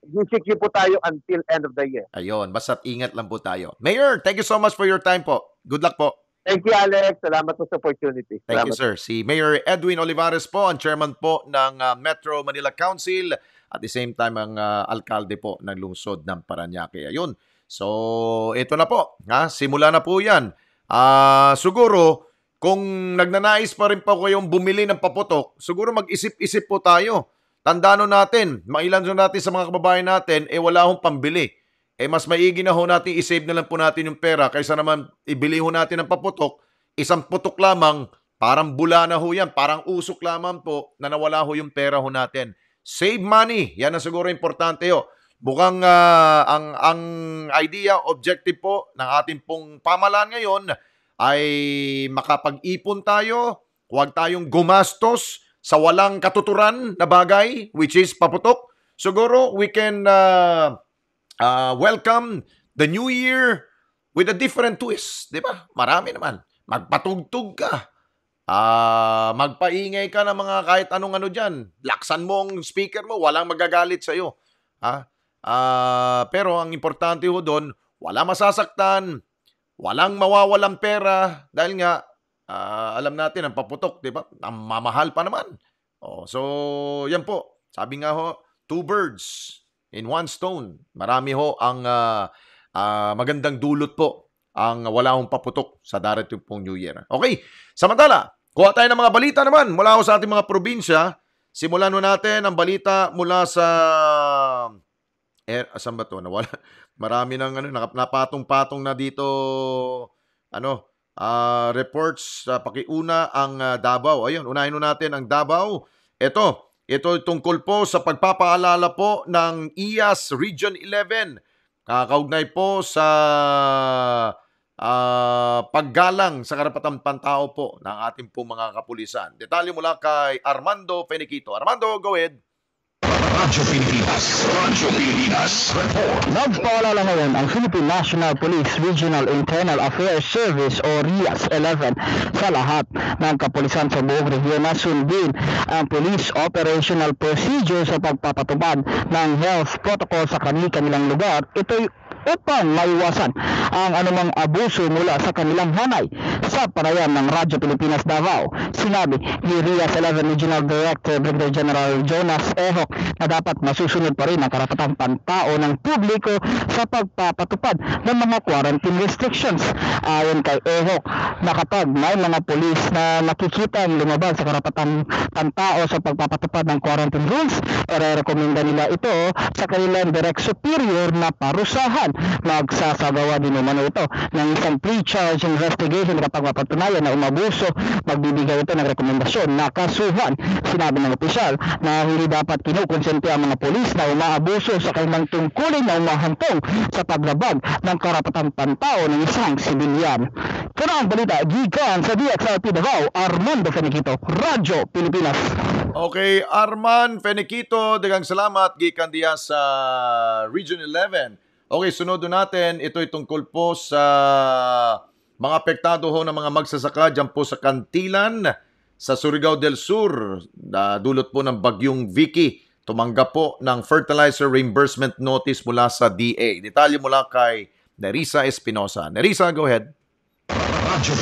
Speaker 17: GCQ po tayo until end of the year.
Speaker 16: Ayun, basta't ingat lang po tayo. Mayor, thank you so much for your time po. Good luck po.
Speaker 17: Thank you, Alex. Salamat po sa opportunity.
Speaker 16: Thank you, sir. Si Mayor Edwin Olivares po, ang chairman po ng Metro Manila Council, at the same time ang alkalde po ng lungsod ng Parañaque. Ayun. So, ito na po. Simula na po yan. Siguro, kung nagnanais pa rin po kayong bumili ng paputok, siguro mag-isip-isip po tayo. Tandaan natin, mailan natin sa mga kababayan natin, wala hong pambili. Mas maigi na ho natin, isave na lang po natin yung pera kaysa naman ibili ho natin ng paputok, isang putok lamang, parang bula na ho yan, parang usok lamang po na nawala ho yung pera ho natin. Save money, yan ang siguro importante ho. Bukang ang idea, objective po ng ating pong pamahalaan ngayon ay makapag-ipon tayo, huwag tayong gumastos sa walang katuturan na bagay, which is paputok. Siguro we can welcome the new year with a different twist, di ba? Marami naman. Magpatugtog ka. Magpaingay ka ng mga kahit anong dyan. Laksan mo ang speaker mo, walang magagalit sa'yo. Pero ang importante ho doon, wala masasaktan, walang mawawalang pera, dahil nga, alam natin, ang paputok, di ba? Ang mamahal pa naman. So, yan po. Sabi nga ho, 2 birds in 1 stone. Marami ho ang magandang dulot po ang wala hong paputok sa darating pong New Year. Okay, samantala, kuha tayo ng mga balita naman mula ho sa ating mga probinsya. Simulan ho natin ang balita mula sa... saan ba ito? Nawala. Marami ng napatong-patong na dito reports. Pakiuna ang Davao. Ayun, unahin natin ang Davao. Ito tungkol po sa pagpapaalala po ng IAS Region 11. Kakaugnay po sa paggalang sa karapatang pantao po ng ating po mga kapulisan. Detalye mula kay Armando Feniquito. Armando, go ahead.
Speaker 15: Radyo Pilipinas Report.
Speaker 19: Nagpaalala ngayon ang Philippine National Police Regional Internal Affairs Service o RIAS 11 sa lahat ng kapulisan sa buong rehiyon na sundin ang police operational procedure sa pagpapatupad ng health protocol sa kanilang lugar. Ito'y upang maiwasan ang anumang abuso mula sa kanilang hanay. Sa panayam ng Radyo Pilipinas Davao, sinabi ni RIAS 11 Regional Director Brigadier General Jonas Ehok na dapat masusunod pa rin ang karapatang pantao ng publiko sa pagpapatupad ng mga quarantine restrictions. Ayon kay Ehok, na kapag may mga pulis na nakikita ang lumabas sa karapatang pantao sa pagpapatupad ng quarantine rules, rekomenda nila ito sa kanilang direct superior na parusahan. Magsasagawa din naman ito ng isang pre-charge investigation kapag mapatunayan na umabuso. Magbibigay ito ng rekomendasyon na kasuhan. Sinabi ng opisyal na hindi dapat kinukonsente ang mga polis na umaabuso sa kanilang tungkulin na umahantong sa paglabag ng karapatang pantao ng isang sibilyan. Kaya ang balita, gikan sa DXRP Davao, Armando Feniquito, Radyo Pilipinas.
Speaker 16: Okay, Arman Feniquito, daghang salamat gikan diya sa Region 11. Okay, sunod natin, ito'y tungkol po sa mga apektado ho ng mga magsasaka dyan po sa Kantilan, sa Surigao del Sur. Dulot po ng bagyong Vicky. Tumanggap po ng fertilizer reimbursement notice mula sa DA. Detalye mula kay Nerissa Espinosa. Nerissa, go ahead.
Speaker 15: Radyo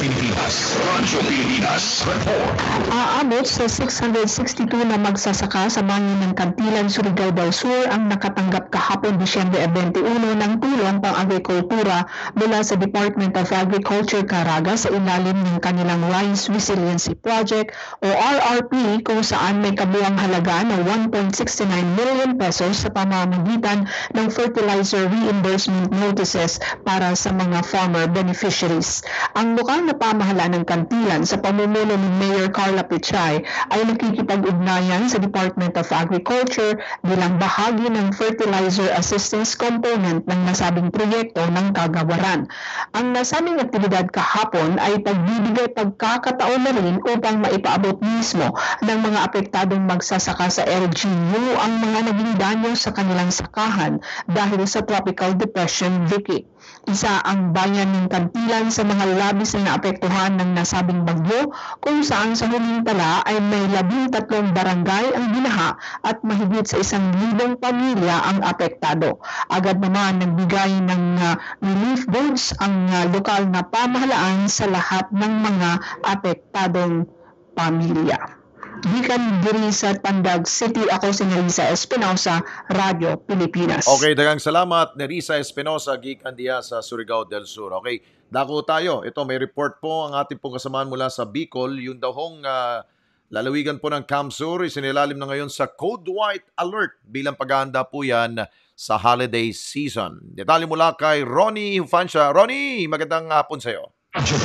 Speaker 15: Pilipinas Report.
Speaker 11: Aabot sa 662 na magsasaka sa bangin ng Kantilan, Surigao del Sur ang nakatanggap kahapon Disyembre 21 ng tulong pang-agrikultura mula sa Department of Agriculture Caraga sa ilalim ng kanilang Rice Resiliency Project o RRP, kung saan may kabuang halaga ng 1.69 million pesos sa pamamagitan ng fertilizer reimbursement notices para sa mga farmer beneficiaries. Ang lokal na pamahalaan ng Kantilan sa pamumuno ni Mayor Carla Pichay ay nakikipag-ugnayan sa Department of Agriculture bilang bahagi ng fertilizer assistance component ng nasabing proyekto ng kagawaran. Ang nasabing aktibidad kahapon ay pagbibigay pagkakataon na rin upang maipaabot mismo ng mga apektadong magsasaka sa LGU ang mga naging danyo sa kanilang sakahan dahil sa Tropical Depression Vicky. Isa ang bayan ng Kantilan sa mga labis na naapektuhan ng nasabing bagyo, kung saan sa huling tala ay may 13 barangay ang binaha at mahigit sa 1,000 pamilya ang apektado. Agad naman nagbigay ng relief goods ang lokal na pamahalaan sa lahat ng mga apektadong pamilya. Gikan diri sa Pandag City, ako si Nerissa Espinosa, Radyo Pilipinas.
Speaker 16: Okay, daghang salamat Nerissa Espinosa gikan diya sa Surigao del Sur. Okay, dako tayo. Ito may report po ang ating pong kasamaan mula sa Bicol. Yung daw hong lalawigan po ng Camsur isinilalim na ngayon sa Code White Alert bilang paghahanda po yan sa holiday season. Detalye mula kay Ronnie Hufancia. Ronnie, magandang hapon sa iyo.
Speaker 15: Radyo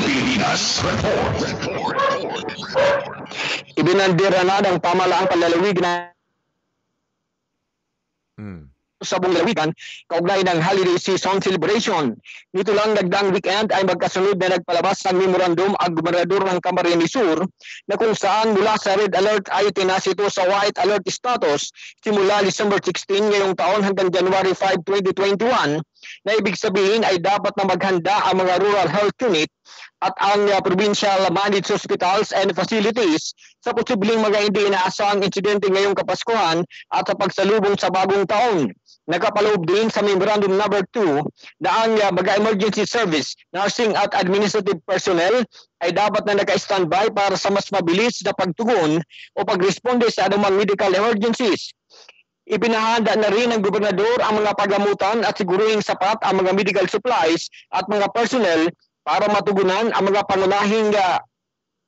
Speaker 15: Pilipinas Report.
Speaker 19: Ibinandira na ng pamalaang panlalawig na sa buong lalawigan kaugnay ng holiday season celebration. Nito lang nagdaang weekend ay magkasunod na nagpalabas ng memorandum ang gobernador ng Camarines Sur na kung saan mula sa red alert ay itinas ito sa white alert status simula December 16 ngayong taon hanggang January 5, 2021 na ibig sabihin ay dapat na maghanda ang mga rural health unit at ang provincial managed hospitals and facilities sa posibleng mga hindi inaasahang insidente ngayong Kapaskuhan at sa pagsalubong sa bagong taon. Nagkapaloob din sa Memorandum Number 2 na ang mga emergency service, nursing at administrative personnel ay dapat na naka-standby para sa mas mabilis na pagtugon o pagresponde sa anumang medical emergencies. Ipinahanda na rin ng gobernador ang mga pagamutan at siguruhing sapat ang mga medical supplies at mga personnel para matugunan ang mga pangunahing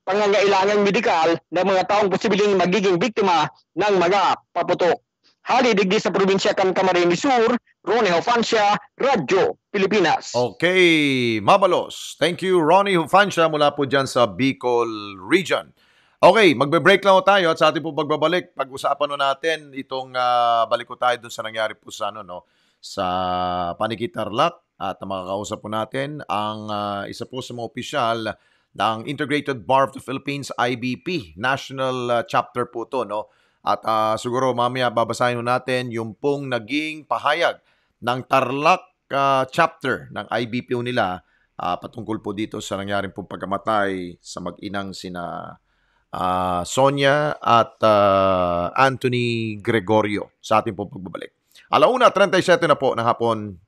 Speaker 19: pangangailangang medikal ng mga taong posibleng magiging biktima ng mga paputok. Hali digdi sa probinsya kan Camarines Sur, Ronnie Hufancia, Radyo Pilipinas.
Speaker 16: Okay, mabalos. Thank you, Ronnie Hufancia mula po dyan sa Bicol Region. Okay, magbe-break lang tayo at sa ating po pagbabalik, pag-usapan natin itong balik ko tayo dun sa nangyari po sa, sa Paniki Tarlac at makakausap po natin ang isa po sa mga opisyal ng Integrated Bar of the Philippines, IBP, National Chapter po to, At siguro mamaya babasahin natin yung pong naging pahayag ng Tarlac chapter ng IBP nila patungkol po dito sa nangyaring pong pagkamatay sa mag-inang sina Sonia at Anthony Gregorio sa ating pong pagbabalik. 1:37 na po ng hapon.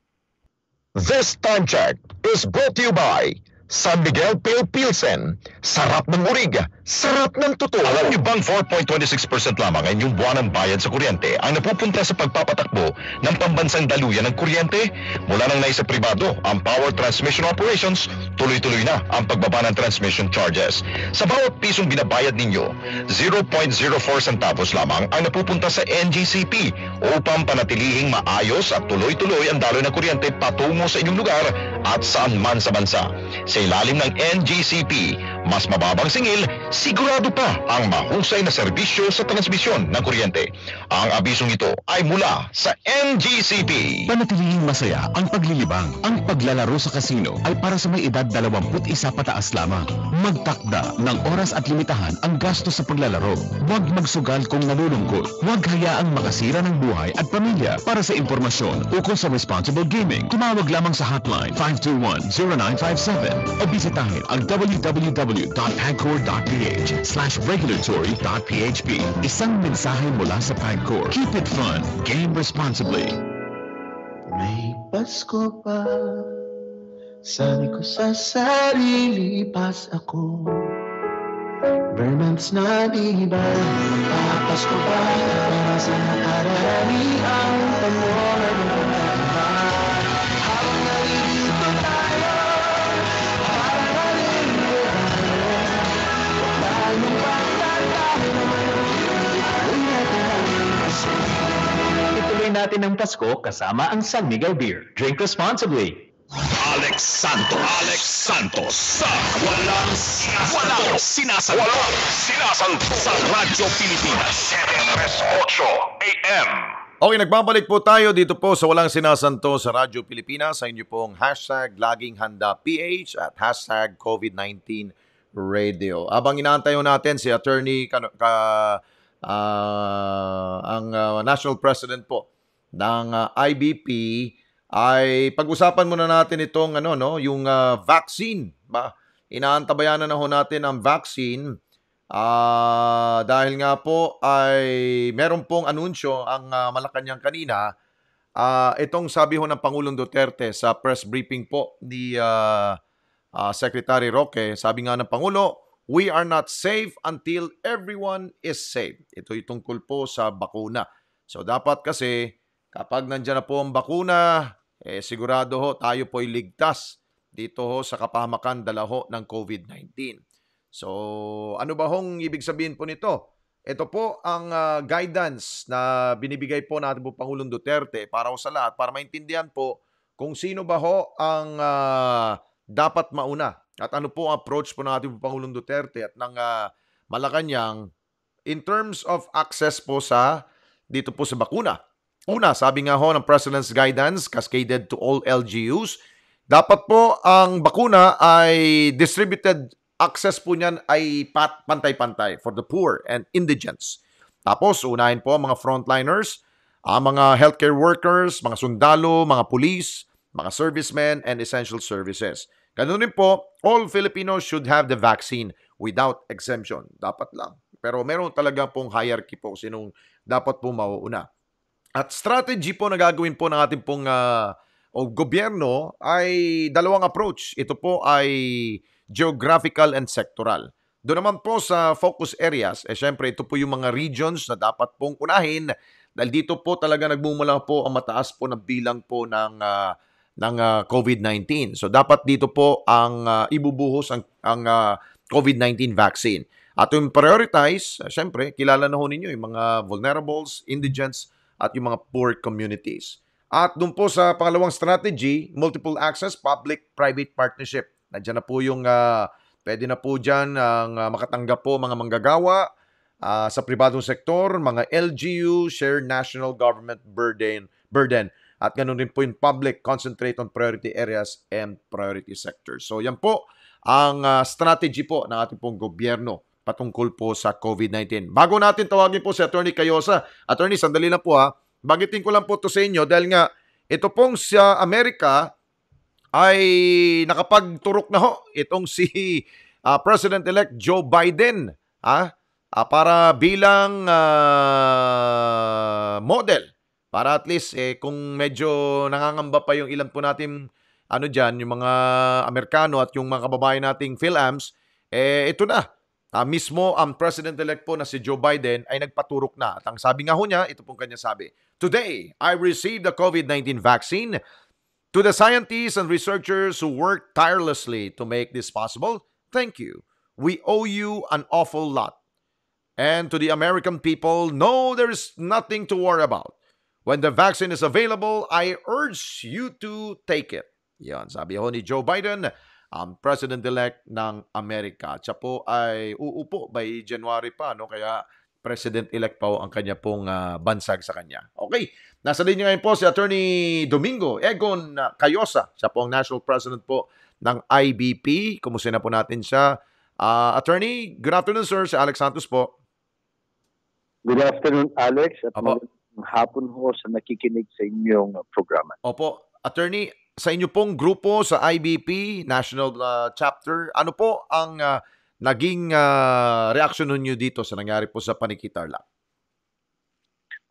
Speaker 15: This time check is brought to you by San Miguel Pale Pilsen. Sarap ng urig, sarap ng totoo. Alam niyo bang 4.26% lamang ang inyong buwanang bayad sa kuryente ang napupunta sa pagpapatakbo ng pambansang daluyan ng kuryente? Mula nang naisa pribado ang power transmission operations, tuloy-tuloy na ang pagbaba ng transmission charges. Sa bawat pisong binabayad ninyo, 0.04 centavos lamang ang napupunta sa NGCP upang panatilihing maayos at tuloy-tuloy ang daloy ng kuryente patungo sa inyong lugar at saan man sa bansa. Sa ilalim ng NGCP, mas mababang singil, sigurado pa ang mahusay na serbisyo sa transmisyon ng kuryente. Ang abisong ito ay mula sa NGCP.
Speaker 20: Panatilihing masaya ang paglilibang. Ang paglalaro sa kasino ay para sa may edad 21 pataas lamang. Magtakda ng oras at limitahan ang gastos sa paglalaro. Huwag magsugal kung nalulungkot. Huwag hayaang makasira ng buhay at pamilya. Para sa impormasyon ukol sa responsible gaming, tumawag lamang sa hotline 521-0957 o bisitahin ang www.pagcor.ph/regulatory.php. Isang mensahe mula sa Pagcor. Keep it fun. Game responsibly.
Speaker 21: May Pasko pa, sabi ko sa sarili, pas ako. Bermans na diba, magpapasko pa, para sa nakararami ang panwala ng pagkakaba. Habang nalilito tayo, parang nalilito tayo.
Speaker 18: Ituloy natin ang Pasko kasama ang San Miguel Beer. Drink responsibly.
Speaker 15: Alex Santos sa Walang Sinasanto sa Radyo Pilipinas 738 AM.
Speaker 16: Okay, nagbabalik po tayo dito po sa Walang Sinasanto sa Radyo Pilipinas sa inyo pong #LagingHandaPH at #COVID-19 Radio. Abang inaantay natin si Attorney ang National President po ng IBP ay pag-usapan muna natin itong yung vaccine, ba? Inaantabayanan na ho natin ang vaccine dahil nga po ay meron pong anunsyo ang Malacanang kanina. Itong sabi ho ng Pangulong Duterte sa press briefing po ni Secretary Roque, sabi nga ng Pangulo, we are not safe until everyone is safe. Ito'y tungkol po sa bakuna. So dapat kasi kapag nandiyan na po ang bakuna, sigurado ho tayo po'y ligtas dito ho sa kapahamakan dala ho ng COVID-19. So ano ba hong ibig sabihin po nito? Ito po ang guidance na binibigay po natin po Pangulong Duterte para ho sa lahat, para maintindihan po kung sino ba ho ang dapat mauna. At ano po ang approach po natin po Pangulong Duterte at ng Malacanang in terms of access po sa dito po sa bakuna. Una, sabi nga ho ng President's Guidance, cascaded to all LGUs, dapat po ang bakuna ay distributed access po niyan ay pantay-pantay for the poor and indigents. Tapos, unahin po ang mga frontliners, ang mga healthcare workers, mga sundalo, mga police, mga servicemen, and essential services. Ganun rin po, all Filipinos should have the vaccine without exemption. Dapat lang. Pero meron talaga pong hierarchy po sinong dapat po mauuna. At strategy po na gagawin po ng ating pong gobyerno ay dalawang approach. Ito po ay geographical and sectoral. Doon naman po sa focus areas, syempre ito po yung mga regions na dapat pong unahin dahil dito po talaga nagmumula po ang mataas po na bilang po ng COVID-19. So dapat dito po ang ibubuhos ang COVID-19 vaccine. At yung prioritize, syempre, kilala na ho ninyo yung mga vulnerables, indigents, at yung mga poor communities. At doon po sa pangalawang strategy, multiple access, public-private partnership. Nandiyan na po yung, pwede na po dyan ang makatanggap po mga manggagawa sa pribadong sektor, mga LGU, shared national government burden, at ganun rin po yung public, concentrate on priority areas and priority sectors. So yan po ang strategy po ng ating pong gobyerno patungkol po sa COVID-19. Bago natin tawagin po si Attorney Cayosa, Attorney, sandali lang po bagitin ko lang po to sa inyo dahil nga ito pong sa Amerika ay nakapagturok na ho itong si President-elect Joe Biden para bilang model para at least kung medyo nangangamba pa yung ilan po natin yung mga Amerikano at yung mga kababayan nating PhilAms, ito na. Mismo ang President-elect po na si Joe Biden ay nagpaturok na. At ang sabi nga ho niya, ito pong kanya sabi, "Today, I received the COVID-19 vaccine. To the scientists and researchers who worked tirelessly to make this possible, thank you. We owe you an awful lot. And to the American people, no, there's nothing to worry about. When the vaccine is available, I urge you to take it." Yan, sabi ho ni Joe Biden, ang President-elect ng Amerika. Siya po ay uupo by January pa, kaya President-elect pa ang kanya pong bansag sa kanya. Okay, nasa linya ngayon po si Attorney Domingo Egon Cayosa. Siya po ang National President po ng IBP. Kumusta na po natin siya? Attorney, good afternoon sir. Si Alex Santos po.
Speaker 9: Good afternoon Alex at magandang hapon ho sa nakikinig sa inyong programa.
Speaker 16: Opo, Attorney, sa inyo pong grupo sa IBP, National Chapter, ano po ang naging reaksyon ninyo dito sa nangyari po sa Panikitarlac?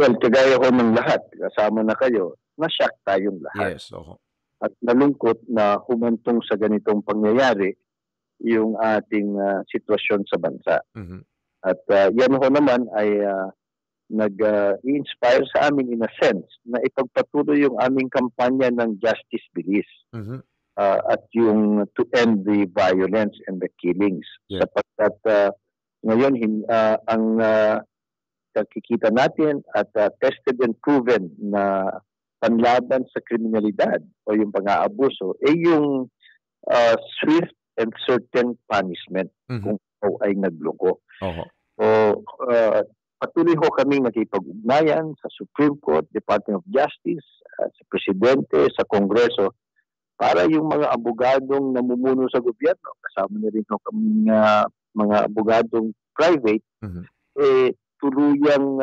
Speaker 9: Well, kagaya ko ng lahat, kasama na kayo, na-shock tayong lahat.
Speaker 16: Yes,
Speaker 9: At nalungkot na humantong sa ganitong pangyayari yung ating sitwasyon sa bansa.
Speaker 16: Mm-hmm.
Speaker 9: At yan ho naman ay nag-inspire sa amin in a sense na ipagpatuloy yung aming kampanya ng Justice Bilis at yung to end the violence and the killings.
Speaker 16: Yeah.
Speaker 9: Sapagkat ngayon ang nakikita natin at tested and proven na panlaban sa kriminalidad o yung pang-aabuso yung swift and certain punishment kung ay nagloko. So, patuloy ho kaming nakipag-ugnayan sa Supreme Court, Department of Justice, sa Presidente, sa Kongreso, para yung mga abogadong namumuno sa gobyerno, kasama na rin ho kaming mga abogadong private, tuluyang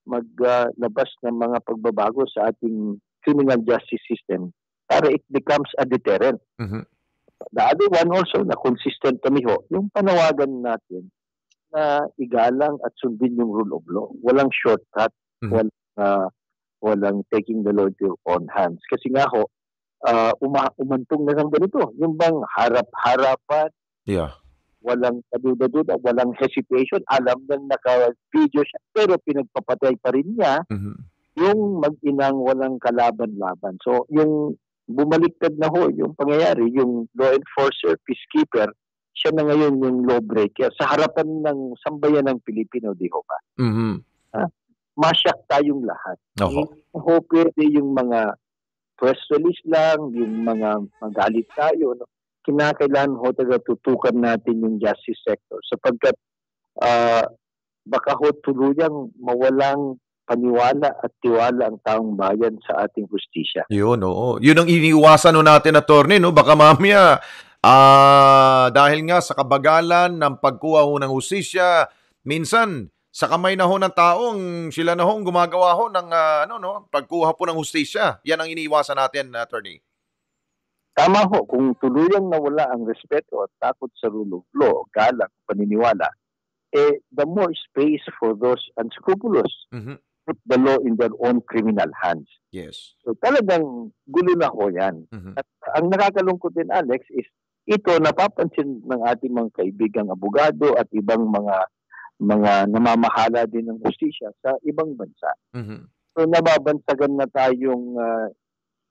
Speaker 9: maglabas ng mga pagbabago sa ating criminal justice system para it becomes a deterrent. The other one also na consistent kami ho, yung panawagan natin na igalang at sundin yung rule of law. Walang shortcut, walang taking the law into your own hands. Kasi nga ho, umantong na ng ganito. Yung bang harap-harapan, walang kaduda-duda, walang hesitation, alam na naka-video siya, pero pinagpapatay pa rin niya yung mag-inang walang kalaban-laban. So, yung bumaliktad na ho, yung pangyayari, yung law enforcer, peacekeeper, siya na ngayon yung lawbreaker sa harapan ng sambayan ng Pilipino, di ho ba? Masyak tayong lahat. Ho, pwede yung mga press release lang, yung mga magalit tayo. Kinakailangan ho tutukan natin yung justice sector sapagkat baka ho tuluyang mawalang paniwala at tiwala ang taong bayan sa ating hustisya.
Speaker 16: Yun, oo. Yun ang iniiwasan natin, attorney, baka mamaya dahil nga sa kabagalan ng pagkuha ho ng hustisya, minsan sa kamay na ho ng taong sila na ho gumagawa ho ng pagkuha po ng hustisya. Yan ang iniiwasan natin, attorney.
Speaker 9: Tama ho, kung tuluyang nawala ang respeto at takot sa rule of law, galang, paniniwala, the more space for those unscrupulous put the law in their own criminal hands.
Speaker 16: Yes.
Speaker 9: So talagang gulo na ho yan. At ang nakakalungkot din, Alex, is ito napapansin ng ating mga kaibigang abogado at ibang mga namamahala din ng hustisya sa ibang bansa. So nababansagan na tayong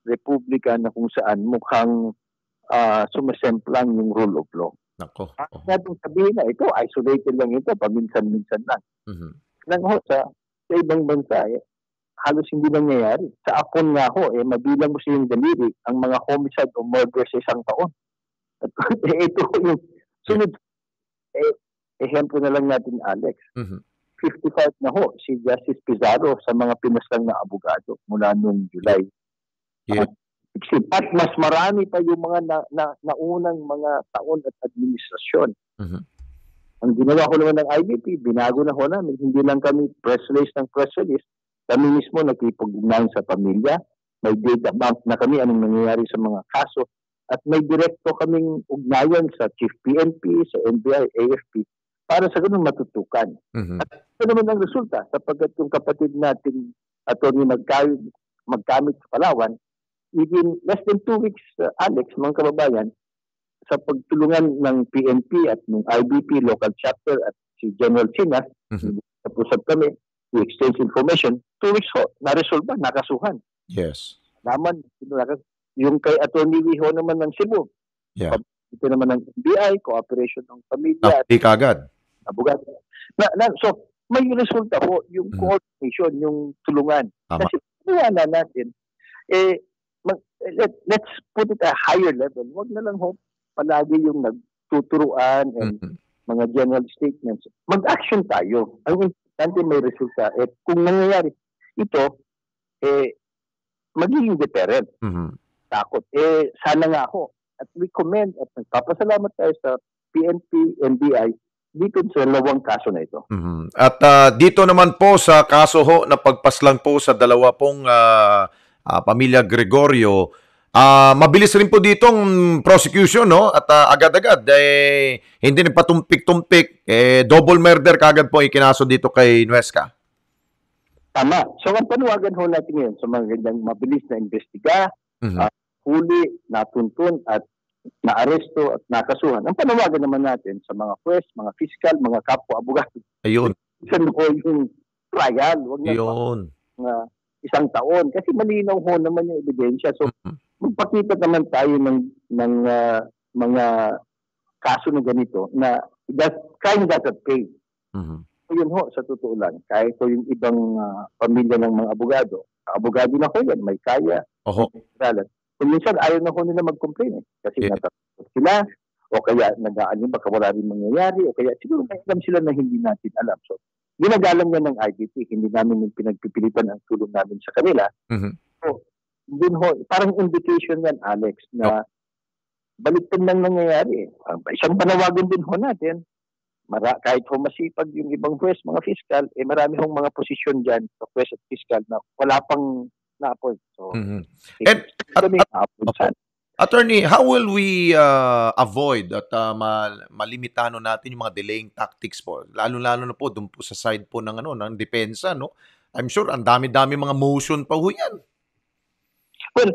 Speaker 9: republika na kung saan mukhang sumasemplang yung rule of law.
Speaker 16: Nako.
Speaker 9: Natin sabihin na ito, isolated lang ito, paminsan-minsan lang. Nang ho, sa ibang bansa, halos hindi nangyayari. Sa Akon nga ho, mabilang mo siyang daliri ang mga homicide o murder sa isang taon. At ito yung sunod. Ehemplo na lang natin, Alex. 55 na ho, si Justice Pizarro sa mga pinaslang na abogado mula noong July. At mas marami pa yung mga naunang mga taon at administrasyon. Ang ginawa ko naman ng IBP, binago na ho namin. Hindi lang kami press release ng press release. Kami mismo nakipag-ugnayan sa pamilya. May data bank na kami anong nangyayari sa mga kaso. At may direkto kaming ugnayan sa Chief PNP, sa NBI, AFP, para sa ganun matutukan. At ito naman ang resulta, sapagkat yung kapatid natin attorney magkamit sa Palawan, within less than 2 weeks, Alex, mga kababayan, sa pagtulungan ng PNP at ng IBP local chapter at si General Sinas, napusap kami, we exchange information, 2 weeks ho, na-resolve ba, nakasuhan.
Speaker 16: Yes.
Speaker 9: Naman, yung kay Atty. Viho naman ng Cebu, ito naman ng NBI, cooperation ng pamilya.
Speaker 16: Di kagad.
Speaker 9: Abogado. So, may resulta po, yung coordination, yung tulungan. Kasi na natin, let's put it at a higher level. Huwag na lang ho palagi yung nagtuturuan and mga general statements. Mag-action tayo. Ang importante may resulta. Kung nangyayari ito, magiging deterrent. Takot. Sana nga ho. At we commend at nagpapasalamat tayo sa PNP, NBI dito sa dalawang kaso na ito.
Speaker 16: At dito naman po sa kaso ho na pagpaslang po sa dalawa pong pamilya Gregorio, mabilis rin po ditong prosecution, no? At agad-agad, hindi nagpatumpik-tumpik, double murder kagad po ikinaso dito kay Nuesca.
Speaker 9: Tama. So ang panawagan ho natin ngayon sa mga ganyang mabilis na investiga, huli, natuntun at naaresto at nakasuhan. Ang panawagan naman natin sa mga juez, mga fiskal, mga kapwa-abogado.
Speaker 16: Ayun.
Speaker 9: Isang ho yung trial. Huwag na isang taon. Kasi malinaw ho naman yung ebidensya. So, magpakita naman tayo ng mga kaso na ganito na crime doesn't pay. So, yun ho, sa totoo lang. Kahit ho yung ibang pamilya ng mga abogado. Abogado na ho yan, may kaya. Kung minsan ayaw na ho nila mag-complain kasi natatakot sila o kaya nag-aanin baka wala rin mangyayari o kaya siguro may alam sila na hindi natin alam. So, ginagalang yan ng IBP, hindi namin yung pinagpipilitan ang tulong namin sa kanila. So, din ho, parang invitation yan, Alex, na baliktad lang nangyayari. Isang panawagan din ho natin, kahit ho masipag yung ibang juez, mga fiskal, marami hong mga posisyon dyan sa juez at fiskal na wala pang na-appoint. So,
Speaker 16: Attorney, how will we avoid at malimitano natin yung mga delaying tactics po? Lalo-lalo na po doon po sa side po ng ng depensa, no? I'm sure ang dami-dami mga motion pa ho yan.
Speaker 9: Well,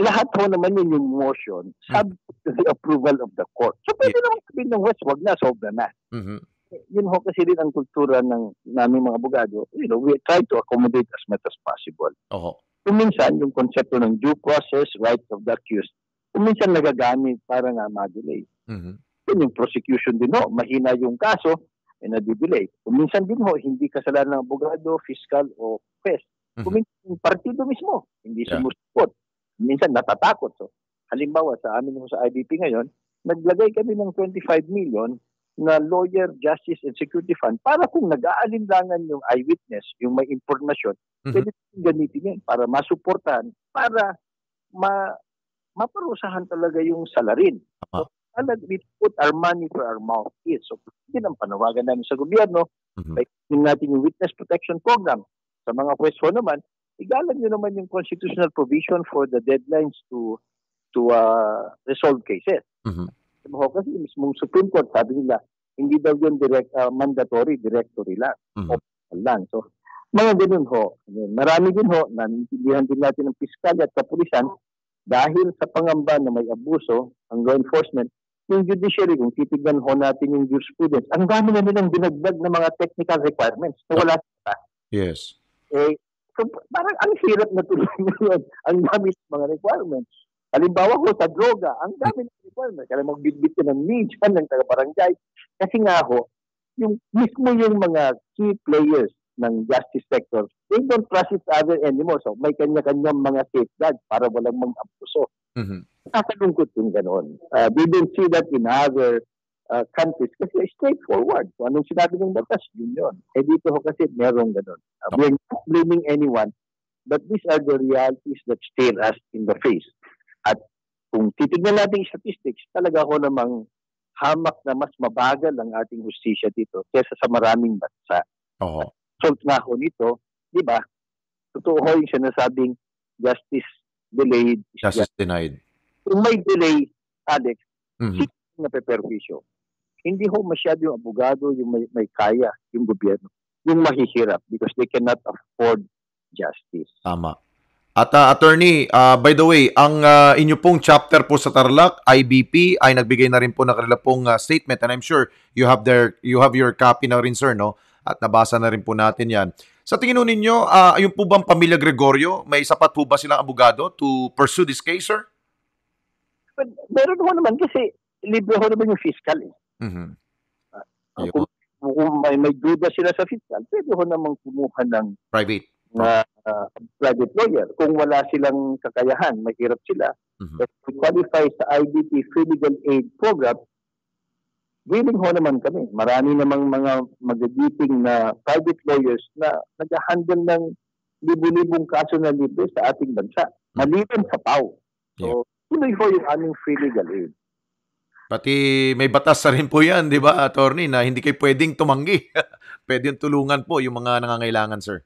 Speaker 9: lahat ho naman yun yung motion subject to the approval of the court. So pwede naman sabihin ng West, wag na, sobra na. Yun ho kasi rin ang kultura ng naming mga abogado. We try to accommodate as much as possible. Kung minsan, yung konsepto ng due process, rights of the accused, kung minsan nagagamit para nga ma-delay. Yun yung prosecution din ho, mahina yung kaso, na-delay. Kung minsan din ho, hindi kasalanan ng abogado, fiscal o juez. Kung minsan yung partido mismo, hindi sumusupot. Minsan natatakot. So, halimbawa, sa amin ho sa IBP ngayon, naglagay kami ng 25 million na lawyer, justice, and security fund para kung nag-aalinlangan yung eyewitness, yung may impormasyon, pwede gamitin yan para masuportahan, para maparusahan talaga yung salarin. So, we put our money where our mouth is. So, yun ang panawagan namin sa gobyerno. Pagkakin natin yung witness protection program. Sa mga pwesto naman, igalan nyo naman yung constitutional provision for the deadlines to to resolve cases. Kasi mismong Supreme Court, sabi nila, hindi daw yun mandatory, directory lang. Optional lang. So, mga ganun ho. Marami din ho, nanintindihan din natin ng piskal at kapulisan dahil sa pangamba na may abuso, ang law enforcement, yung judiciary, kung titignan ho natin yung jurisprudence, ang dami na nilang dinagdag na mga technical requirements na wala sila.
Speaker 16: Yes.
Speaker 9: So, parang ang hirap na tuloy ngayon. Ang dami ng mga requirements. Halimbawa ho, sa droga, ang dami ng requirements. Kaya magbitbit ka ng media, ng taga-barangay. Kasi nga ho, yung mga key players ng justice sector, they don't trust each other anymore. So, may kanya-kanyang mga safeguards para walang mag-abuso. Nakakalungkot yung gano'n. We don't see that in other countries kasi straightforward. So, anong sinabi ng batas, yun. Dito ho kasi merong gano'n. We're not blaming anyone, but these are the realities that stare us in the face. At kung titignan natin yung statistics, talaga ho namang hamak na mas mabagal ang ating hustisya dito kaysa sa maraming bansa. Result nga ho nito, di ba? Totoo ho yung sinasabing justice delayed.
Speaker 16: Justice denied.
Speaker 9: Kung may delay, Alex, sino na peperwisyo? Hindi ho masyado yung abogado, yung may kaya, yung gobyerno, yung mahihirap because they cannot afford justice.
Speaker 16: Tama. At attorney, by the way, ang inyo pong chapter po sa Tarlac, IBP, ay nagbigay na rin po ng kanila pong statement and I'm sure you have your copy na rin, sir, no? At nabasa na rin po natin yan. Sa tingin ninyo, yung po bang pamilya Gregorio, may sapat po ba silang abogado to pursue this case, sir?
Speaker 9: But, meron ho naman kasi libre ho naman yung fiscal. Kung may duda sila sa fiscal, pwede ho naman kumuha ng
Speaker 16: private
Speaker 9: lawyer. Kung wala silang kakayahan, mahirap sila. If we qualify sa IBP Free Legal Aid Program, willing ho naman kami. Marami namang mga magigiting na private lawyers na nag-handle ng libu-libong kaso na libre sa ating bansa. Maliban sa PAW. So, tuloy ho yung aming free legal aid.
Speaker 16: Pati may batas na rin po yan, di ba, attorney, na hindi kayo pwedeng tumanggi. Pwedeng tulungan po yung mga nangangailangan, sir.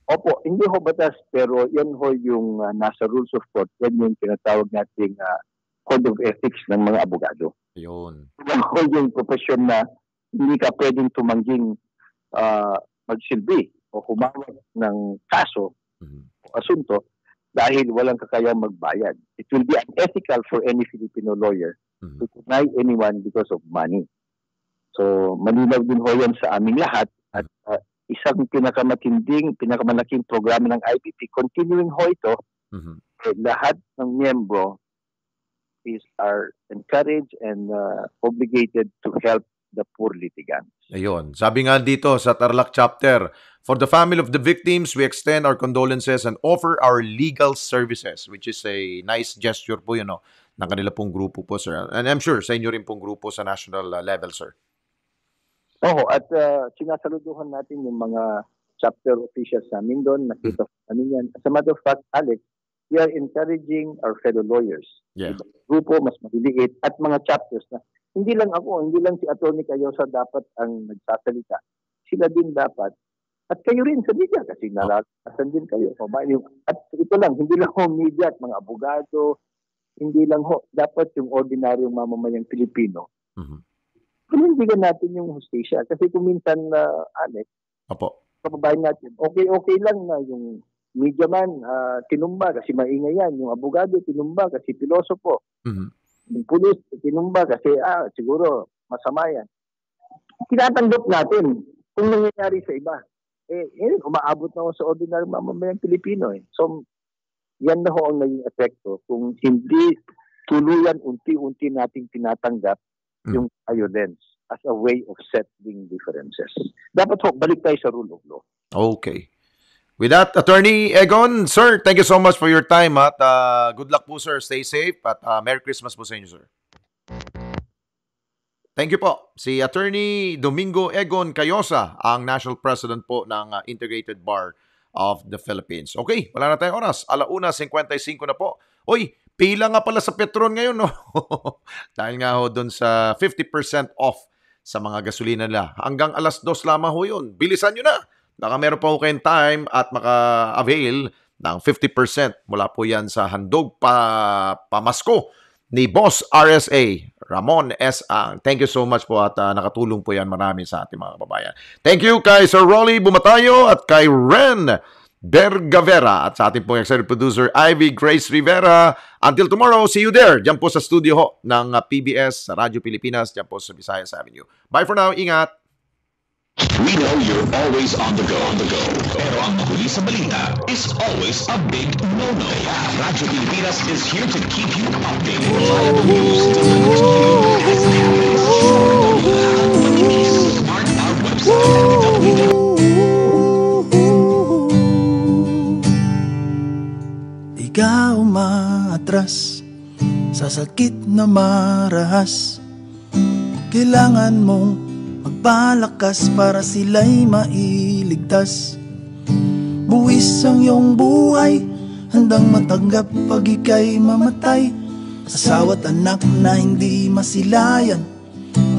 Speaker 9: Opo, hindi ho batas, pero yan ho yung nasa rules of court. Yan yung tinatawag nating code of ethics ng mga abogado.
Speaker 16: Yun.
Speaker 9: Yan ho yung profesyon na hindi ka pwedeng tumangging magsilbi o humawak ng kaso o asunto dahil walang kakayang magbayad. It will be unethical for any Filipino lawyer to deny anyone because of money. So, malinaw din ho yan sa aming lahat at isang pinakamalaking programa ng IBP. Continuing ho ito, lahat ng miyembro are encouraged and obligated to help the poor litigants.
Speaker 16: Ayun. Sabi nga dito sa Tarlac chapter, for the family of the victims, we extend our condolences and offer our legal services, which is a nice gesture po yun, no, ng kanila pong grupo po, sir. And I'm sure sa inyo rin pong grupo sa national level, sir.
Speaker 9: Oo, at sinasaluduhan natin yung mga chapter officials namin doon. Nakita namin yan. As a matter of fact, Alex, we are encouraging our fellow lawyers.
Speaker 16: Yeah.
Speaker 9: Grupo, mas maliliit, at mga chapters na hindi lang ako, hindi lang si Atty. Cayosa dapat ang nagsasalita. Sila din dapat. At kayo rin sa media kasi nalalasan din kayo. At ito lang, hindi lang ho media at mga abogado, hindi lang ho, dapat yung ordinaryong mamamayang Pilipino. Panindigan natin yung hustisya. Kasi kung minsan, Alex, kababayan natin, okay lang na yung media man, tinumba kasi maingay yan. Yung abogado, tinumba kasi pilosopo. Yung pulis, tinumba kasi, siguro, masama yan. Tinatanggap natin kung nangyayari sa iba. Umaabot na ho sa ordinary mamamayang Pilipino. So, yan na ho ang naging epekto kung hindi tuluyan unti-unti nating tinatanggap yung violence as a way of settling differences. Dapat ho, balik tayo sa rule of law.
Speaker 16: Okay. With that, Attorney Egon, sir, thank you so much for your time at good luck po, sir. Stay safe at Merry Christmas po sa inyo, sir. Thank you po. Si Attorney Domingo Egon Cayosa, ang National President po ng Integrated Bar of the Philippines. Okay, wala na tayong oras. 1:55 na po. Uy, pila nga pala sa Petron ngayon, no? Dahil nga ho doon sa 50% off sa mga gasolina nila. Hanggang 2:00 lamang ho yun. Bilisan nyo na. Baka meron pa ho kayong time at maka-avail ng 50%. Mula po yan sa handog pamasko ni Boss RSA, Ramon S. Ang. Thank you so much po at nakatulong po yan marami sa ating mga kababayan. Thank you kay Sir Rolly Bumatayo at kay Ren Bergavera at sa ating pong executive producer Ivy Grace Rivera. Until tomorrow, see you there. Diyan po sa studio ho ng PBS sa Radyo Pilipinas, diyan po sa Visayas Avenue. Bye for now. Ingat.
Speaker 15: We know you're always on the go. Pero ang mahuli sa balita is always a big no-no. Kaya Radyo Pilipinas is here to keep you updated. Reliable news delivered to you as it happens. Ang matinis, smart our website at
Speaker 21: Ikaw umaatras sa sakit na marahas. Kailangan mong magpalakas para sila'y mailigtas. Buwis ang iyong buhay, handang matanggap pag ika'y mamatay. Asawa't anak na hindi masilayan,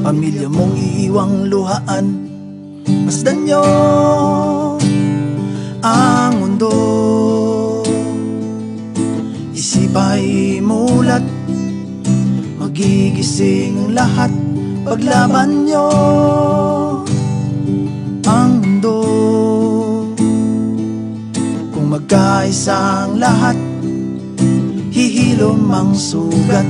Speaker 21: pamilya mong iiwang luhaan. Masdan nyo ang mundo, isip ay mulat, magigising ang lahat. Paglaban nyo ang mundo, kung magkaisang lahat, hihilom ang sugat.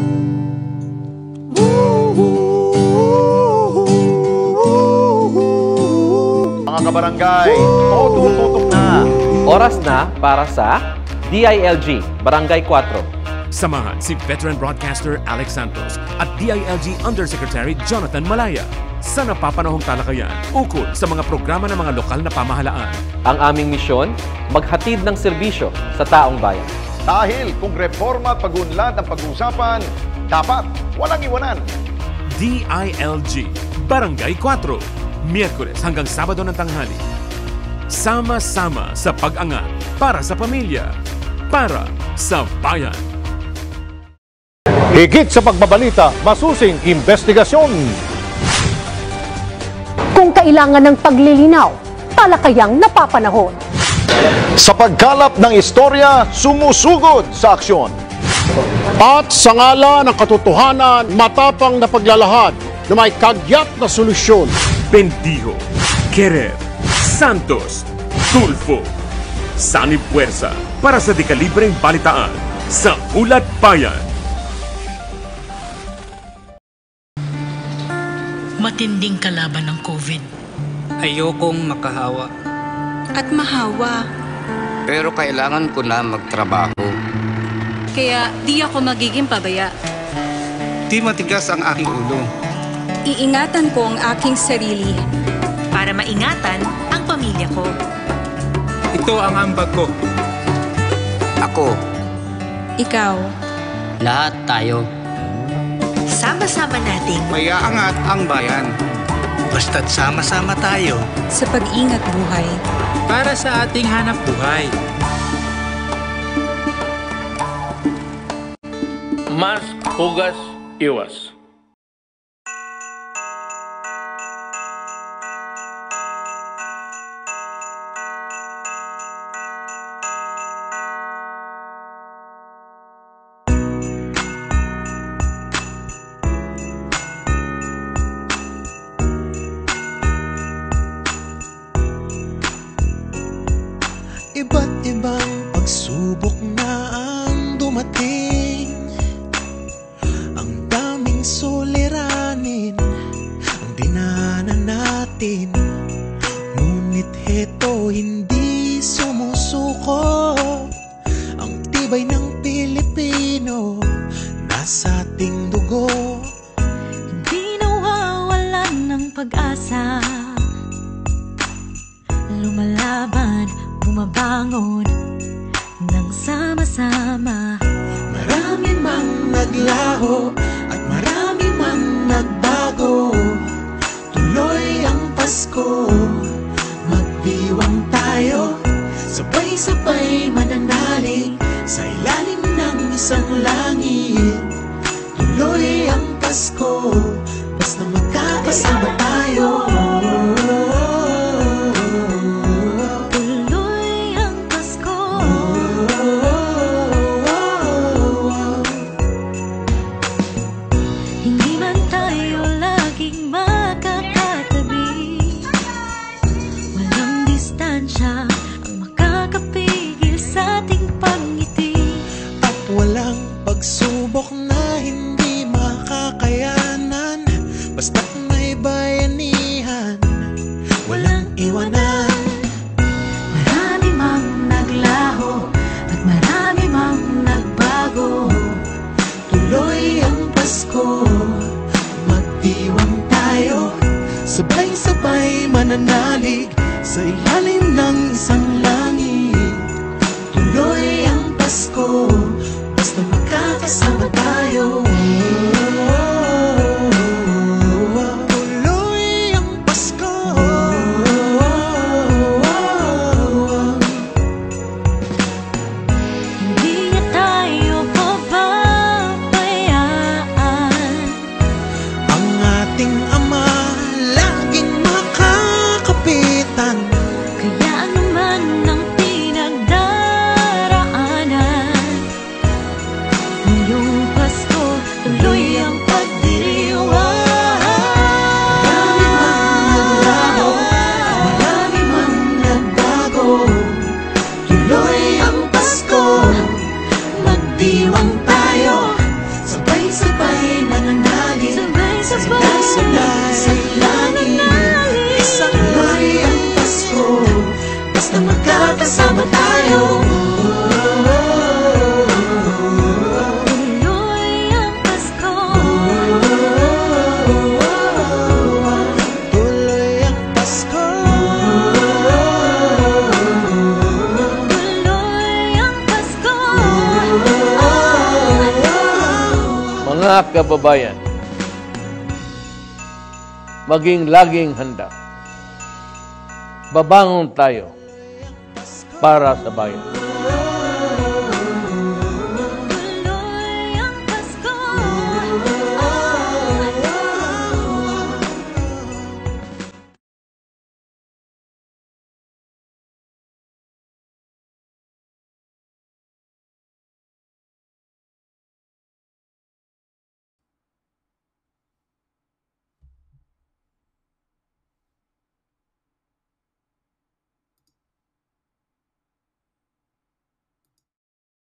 Speaker 16: Mga kabarangay, tututok na.
Speaker 8: Oras na para sa DILG Barangay 4.
Speaker 10: Samahan si veteran broadcaster Alex Santos at DILG Undersecretary Jonathan Malaya sa napapanahong talakayan ukol sa mga programa ng mga lokal na pamahalaan.
Speaker 8: Ang aming misyon, maghatid ng serbisyo sa taong bayan.
Speaker 16: Dahil kung reforma at pag-unlad ang pag-uusapan, dapat walang iwanan.
Speaker 10: DILG Barangay 4, Miyerkules hanggang Sabado ng tanghali. Sama-sama sa pag-angat para sa pamilya, para sa bayan.
Speaker 22: Higit sa pagbabalita, masusing investigasyon.
Speaker 23: Kung kailangan ng paglilinaw, talakayang napapanahon.
Speaker 22: Sa pagkalap ng istorya, sumusugod sa aksyon. At sa ngala ng katotohanan, matapang na paglalahad na may kagyat na solusyon.
Speaker 10: Bendijo, Querer, Santos, Tulfo, Sani Puwersa para sa dekalibreng balitaan sa Ulat Bayan.
Speaker 1: Matinding kalaban ng COVID.
Speaker 4: Ayokong makahawa.
Speaker 3: At mahawa.
Speaker 4: Pero kailangan ko na magtrabaho.
Speaker 3: Kaya di ako magiging pabaya.
Speaker 2: Di matigas ang aking ulo.
Speaker 3: Iingatan ko ang aking sarili.
Speaker 5: Para maingatan ang pamilya ko.
Speaker 2: Ito ang ambag ko.
Speaker 4: Ako.
Speaker 3: Ikaw.
Speaker 4: Lahat tayo.
Speaker 5: Sama-sama nating
Speaker 2: Maiaangat ang bayan.
Speaker 6: Basta't sama-sama tayo.
Speaker 3: Sa pag-ingat buhay.
Speaker 2: Para sa ating hanap buhay.
Speaker 7: Mas hugas iwas.
Speaker 21: Iba't ibang pagsubok na ang dumating. Ang daming suliranin ang dinanan natin. Ngunit heto hindi sumusuko. Ang tibay ng Pilipino nasa ating dugo.
Speaker 24: Hindi nawawalan ng pag-asa. Lumalaban, bumabangon nang sama-sama.
Speaker 21: Marami mang naglaho at marami mang nagbago. Tuloy ang Pasko, magdiwang tayo. Sabay-sabay mananalig sa ilalim ng isang langit. Tuloy ang Pasko, basta magkakasama tayo.
Speaker 24: Tuloy ang Pasko,
Speaker 21: basta't may bayanihan, walang iwanan.
Speaker 24: Marami mang naglaho at marami mang nagbago.
Speaker 21: Tuloy ang Pasko, magdiwang tayo, sabay-sabay mananalig sa ilalim ng isang langit. Tuloy ang Pasko, basta magkakasama tayo. Tuloy ang Pasko.
Speaker 24: Hindi niya tayo pababayaan.
Speaker 21: Ang ating Ama laging makakapitan.
Speaker 24: Kaya anuman ang pinagdaraanan, ngayong Pasko tuloy ang pagdiriwang.
Speaker 21: Marami mang naglaho, marami mang nagbago. Tuloy ang Pasko, magdiwang tayo, sabay-sabay mananalig, sabay-sabay sa langit. Isang tuloy ang Pasko, basta magkakasama tayo.
Speaker 24: Tuloy ang Pasko.
Speaker 21: Tuloy ang Pasko.
Speaker 24: Tuloy ang Pasko.
Speaker 7: Mga kababayan, maging laging handa. Babangon tayo para sa bayan.